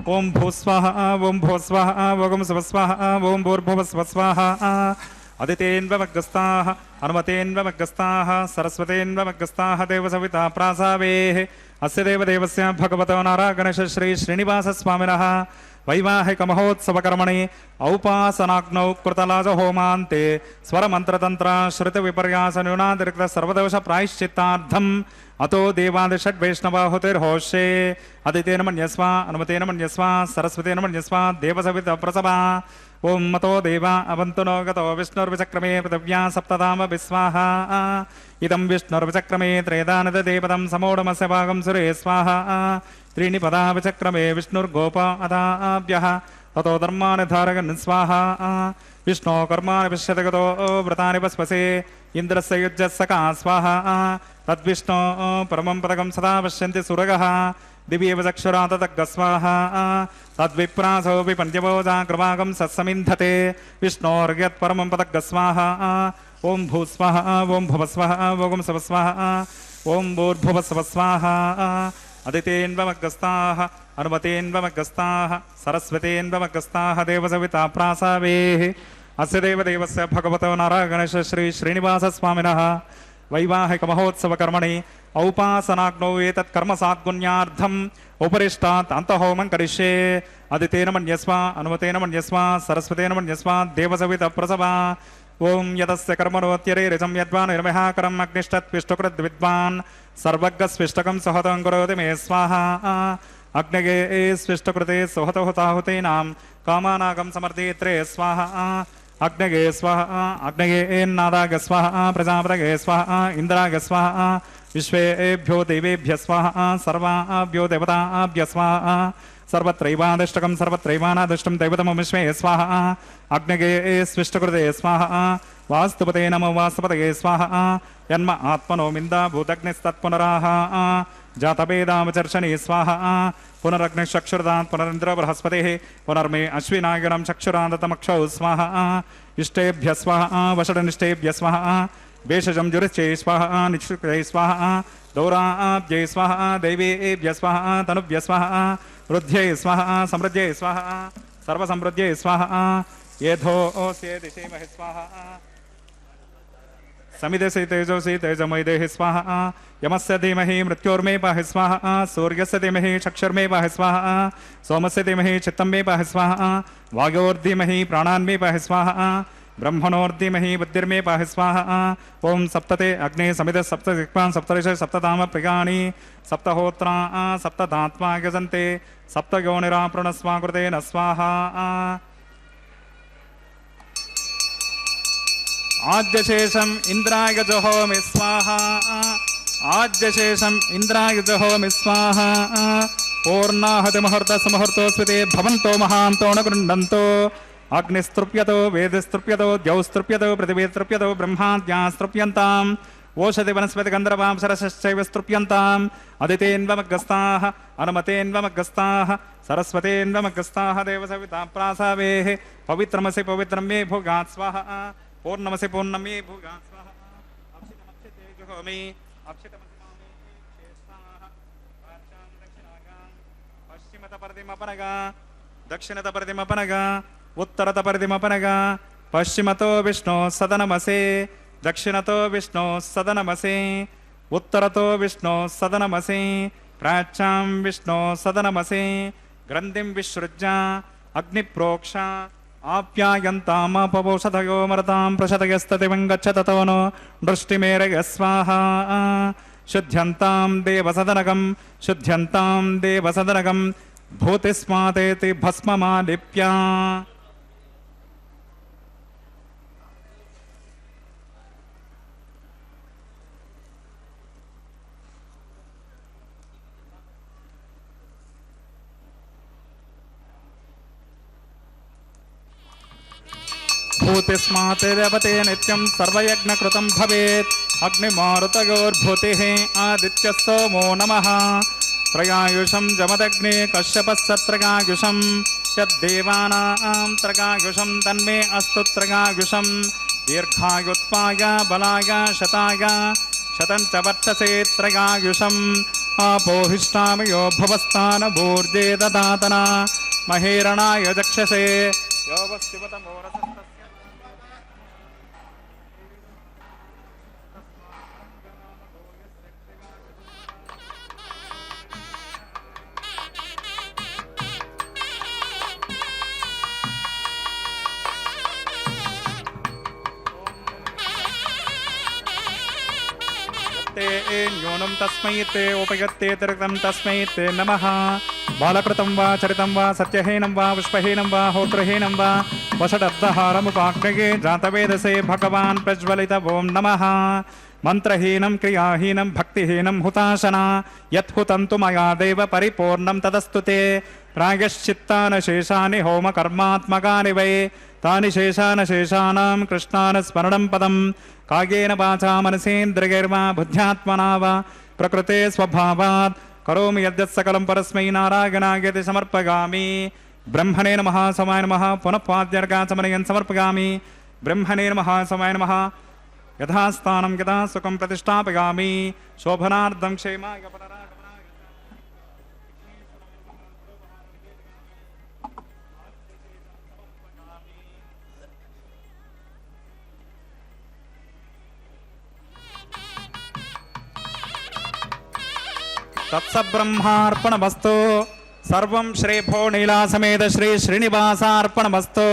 ओम भूस्वाहा ओम भूस्वाहा ओम स्वस्वाहा ओम भूर्भुवस्वस्वाहा। अदितेन्वमग्रस्ताः अनुमतेन्वमग्रस्ताः सरस्वतेन्वमग्रस्ताः देवसविता प्रासावेः अस्य देवदेवस्य भगवतो नारागणेश श्री श्रीनिवासस्वामिनः वैवाहिकमहोत्सवकर्मणि औपासनाग्नौ कृतलाजहोमान्ते स्वरमन्त्रतन्त्र श्रुतिविपर्यासन्यूनातिरिक्त सर्वदोष प्रायश्चित्तार्थम् अतो देवादिषड्वैष्णवाहुतिर्होष्ये अदितेन मन्यस्व अनुमतेन मन्यस्व सरस्वतेन मन्यस्व देवसविता प्रसभा। ओम मतो देवा अवन्तु नो गतो विष्णुर्विचक्रमे पृथिव्या सप्तधाम विस्वाहा। इदं विष्णुर्विचक्रमे त्रेदानददेवतं समोढमस्य भागं सुरे स्वाहा। त्रीणि पदा विचक्रमे विष्णुर्गोप अदाभ्यः ततो धर्मानि धारयन् स्वाहा। विष्णो कर्माणि पश्यतगतो व्रतानि पस्पसे इन्द्रस्य युज्यस्सका स्वाहा। तद्विष्णो परमं पदकं सदा पश्यन्ति सुरगः दिव्येव चक्षुरा तदग्ग स्वाहा। तद्विप्रासोऽपि पञ्चभोजा कृपाकं सत्समिन्धते विष्णोर्यत्परमं पदग्ग स्वाहा। ओम भूस्वाहा ओम भुवस्वाहा ओम स्वस्वाहा ओम भूर्भुवस्वस्वाहा। अदितेन्वमग्रस्ताः अनुमतेन्वमग्रस्ताः सरस्वतेन्वमग्रस्ताः देवसविता प्रासावेः अस्य देवदेवस्य भगवतो नारायणगणेश श्री श्रीनिवासस्वामिनः वैवाहिकमहोत्सवकर्मणि औपासनाग्नौ एतत्कर्मसाद्गुण्यार्थम् उपरिष्टात् अन्तहोमं करिष्ये। अदितेन मन्यस्व अनुमतेन मन्यस्व सरस्वतेन मन्यस्व देवसविता प्रसभा। ओम यतस्य कर्मणोत्यरेरिजं यद्वान् निर्महाकरम् अग्निष्टत्विष्टकृद्विद्वान् सर्वज्ञस्विष्टकं सुहतं करोति मे स्वाहा। अग्नगे स्विष्टकृते सुहतहुताहुतीनां कामानागं समर्दयित्रे स्वाहा। अग्नगे स्वाहा अग्नगे नादाग स्वाहा प्रजापतये स्वाहा इन्द्राग स्वाहा विश्वेभ्यो देवेभ्य स्वाहा सर्वाभ्यो देवताभ्य स्वाहा। सर्वत्रैवादिष्टकं सर्वत्रैवानादिष्टं दैवतमं विश्वे स्वाहा। अग्नगे स्विष्टकृते स्वाहा वास्तुपते नमो वास्तुपतये स्वाहा। यन्म आत्मनो मिन्दा भूतग्निस्तत्पुनराः जातवेदावचर्षणे स्वाहा। पुनरग्निश्चक्षुरात् पुनरिन्द्र बृहस्पतिः पुनर्मे अश्विनागिनं चक्षुरादतमक्षौ स्वाहा। इष्टेभ्य स्वाहा वषडनिष्ठेभ्य स्वाहा। भेषजं जुरिश्चे स्वाहा निक्षुक्ते स्वाहा। दौराभ्ये स्वाहा दैवेभ्य स्वाहा तनुभ्य स्वाहा। वृद्ध्यै स्वाहा समृद्ध्यै स्वाहा सर्वसमृद्ध्यै स्वाहा। येधोऽस्येदिशेमहि स्वाहा। समिदसि तेजोसि तेजमयि देहि स्वाहा। यमस्य धीमहि मृत्योर्मे पाहि स्वाहा। सूर्यस्य धीमहि चक्षुर्मे पाहि स्वाहा। सोमस्य धीमहि चित्तं मे पाहि स्वाहा। वायोर्धीमहि प्राणान् मे पाहि स्वाहा। ब्रह्मणोर्धीमहि बुद्धिर्मे पाहि स्वाहा। ओम सप्तते अग्ने समिद सप्त दिक्पान् सप्तऋष सप्तधाम प्रियाणि सप्तहोत्रा सप्तधात्मा यजन्ते सप्तयोनिराप्रणस्वाकृतेन स्वाहा। आद्यशेषम् इन्द्राय जुहोमि स्वाहा। आद्यशेषम् इन्द्राय जुहोमि स्वाहा। पूर्णाहुतिमुहूर्तसमुहूर्तोऽस्मिते भवन्तो महान्तो न गृह्णन्तो। अग्निस्तृप्यतो वेदस्तृप्यतो द्यौस्तृप्यतो पृथिवीस्तृप्यतो ब्रह्माद्यास्तृप्यन्ताम् ओषधि वनस्पति गन्धर्वांसरश्चैव स्तृप्यन्ताम्। अदितेन्वमग्रस्ताः अनुमतेन्वमग्रस्ताः सरस्वतेन्वमग्रस्ताः देवसविता प्रासावेः पवित्रमसि पवित्रं मे भुगात् स्वाहा। पूर्णमसि पूर्णं मे भुगात् स्वाहा। अक्षितमक्षिते जुहोमि अक्षितमसि मामे పశ్చిమతపరిధిమపనగా దక్షిణతపరిధిమపనగా ఉత్తరతపరిధిమపనగా పశ్చిమతో విష్ణు సదనమసే దక్షిణతో విష్ణు సదనమసే ఉత్తరతో విష్ణు సదనమసే ప్రాచ్యాం విష్ణు సదనమసే గ్రంథిం విసృజ్య అగ్నిప్రోక్ష ఆప్యాయంతామాపవోషధయో మరతాం ప్రశతయస్తతివం గచ్చతతోనో దృష్టిమేరయ స్వాహా శుద్ధ్యంతాం దేవసదనకం శుద్ధ్యంతాం దేవసదనకం భూతిస్మాతేతి భస్మమాలిప్య భూతిస్మాతిరవతే నిత్యం సర్వయజ్ఞకృతం భవేత్ అగ్నిమారుతయోర్భూతిః ఆదిత్యः సోమో నమః త్రయాయుషం జమదగ్నే కశ్యపస్సత్రగాయుషం యద్దేవానాం త్రగాయుషం తన్మే అస్తు త్రగాయుషం దీర్ఘాయుత్పాయ బలాయ శతాయ శతం చ వర్చసే త్రగాయుషం ఆపోహిష్టామయో భవస్థానభూర్జే దదాతన మహేరణాయ చక్షసే యోగశివతమోరసస్తస్య న్యూనం తస్మై తే ఉపయత్తే తిరగం తస్మై తే నమః బాలకృతం వా చరితం వా సత్యహీనం వా పుష్పహీనం వా హోత్రహీనం వా వషడర్ధహారముపాగ్నయే జాతవేదసే భగవాన్ ప్రజ్వలిత ఓం నమః మంత్రహీనం క్రియాహీనం భక్తిహీనం హుతాశనా యత్హుతం తు మయా దేవ పరిపూర్ణం తదస్తు తే ప్రాయశ్చిత్తానశేషాని హోమకర్మాత్మకాని వై తాని శేషానశేషానాం కృష్ణానుస్మరణం పదం కాయేన వాచా మనసేంద్రియైర్వా బుద్ధ్యాత్మనా వా ప్రకృతే స్వభావాత్ కరోమి యద్యత్ సకలం పరస్మై నారాయణాయేతి సమర్పయామి బ్రహ్మణే నమః సమాయ నమః పునః పాద్యర్గాచమనయం సమర్పయామి బ్రహ్మణే నమః సమాయ నమః యథాస్థానం యథా సుఖం ప్రతిష్టాపయామి శోభనార్థం క్షేమాయ పునరాగమనాయ తత్సబ్రహ్మార్పణమస్తు సర్వం శ్రీ భో నీలాసమేత శ్రీ శ్రీనివాసార్పణమస్తు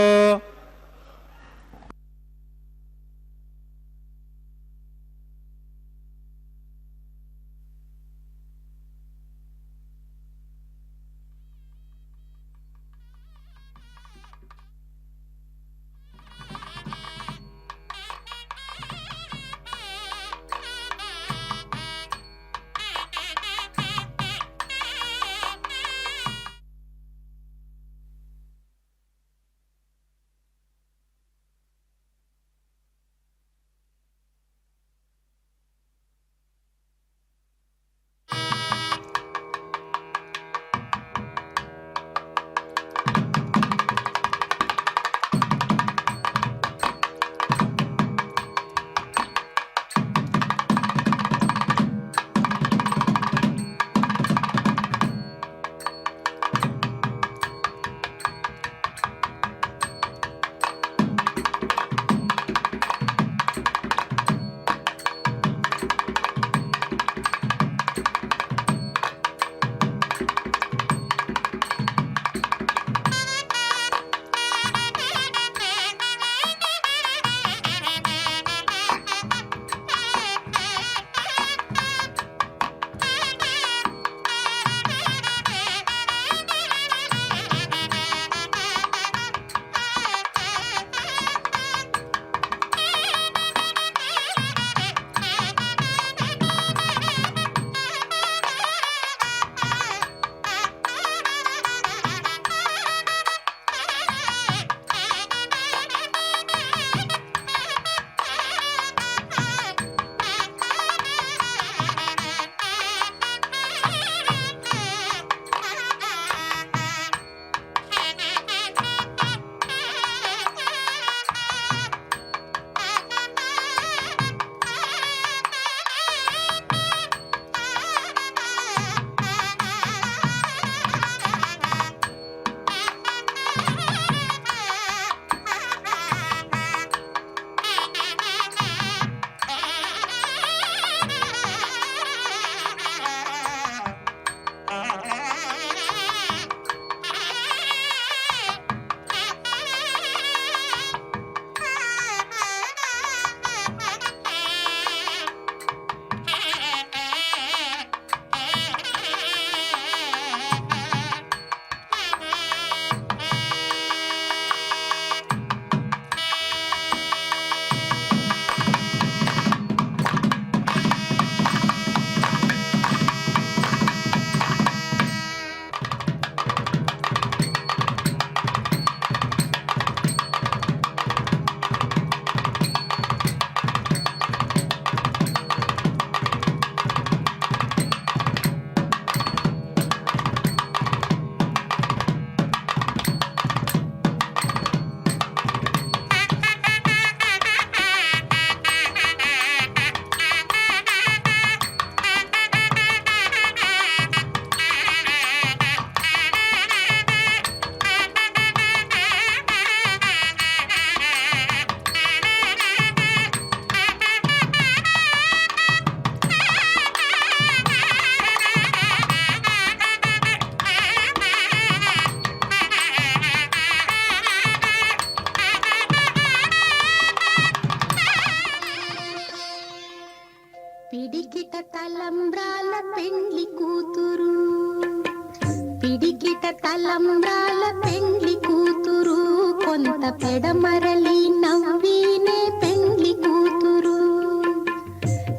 తలంబ్రాల పెండ్లి కూతురు కొంత పెడమరలి నవ్వీనే పెండ్లి కూతురు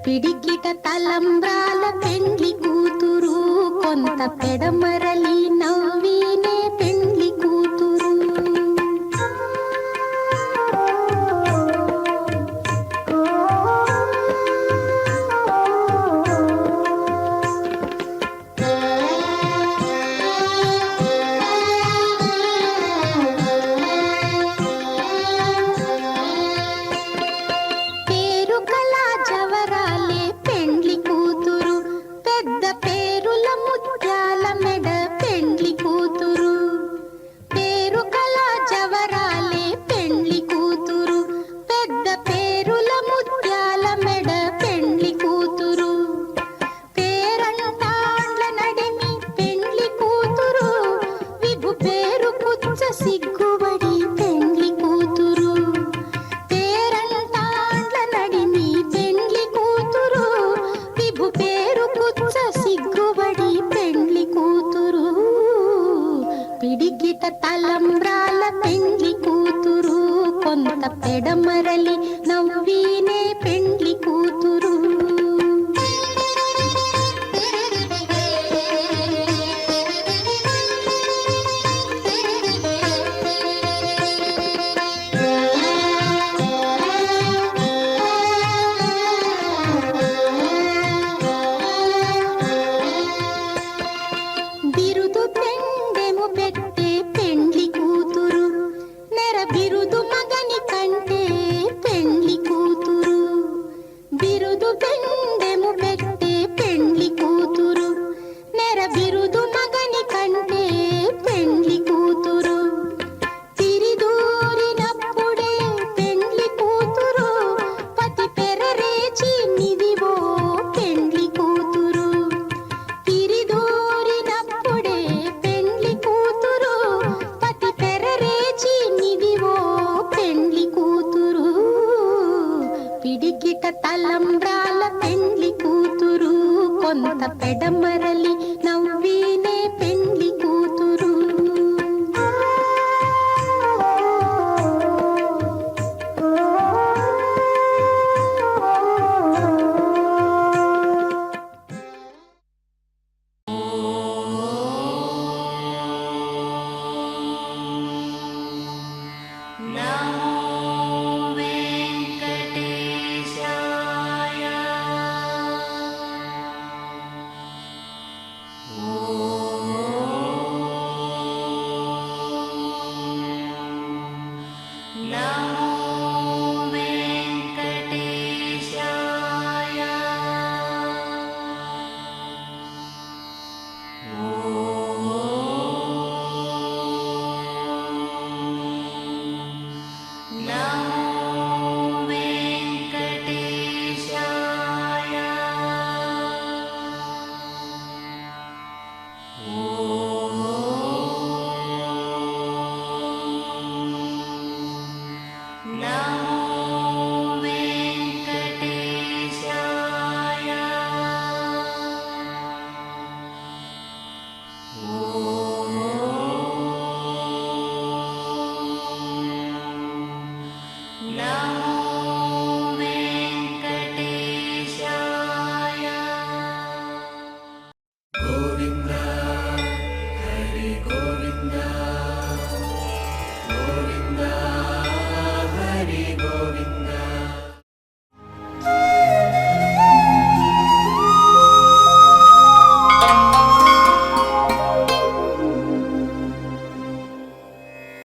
పిడికిట తలంబ్రాల పెండ్లి కూతురు కొంత పెడమరలి నవ్వీనే పెండ్లి కూతురు పేరు కళా జవరాలే పెండ్లి కూతురు పెద్ద పేరుల ముత్యాల మెడ పెండ్లి కూతురు పేరు కళా జవరాలే పెండ్లి కూతురు పెద్ద పేరుల ముత్యాల మెడ పెండ్లి కూతురు పేరంటాండ్ల నడిమి పెండ్లి కూతురు విభు పేరు పుచ్చ సిగ్గుబడి పెండ్లి కూతురు పేరంటాండ్ల నడిమి పెండ్లి కూతురు విభు పేరు పుచ్చ సిగ్గుబడి పెండ్లి కూతురు పిడికిట తలంబ్రాల పెండ్లి కూతురు కొంత పెడమరలి నవ్వీనే పెండ్లి కూతురు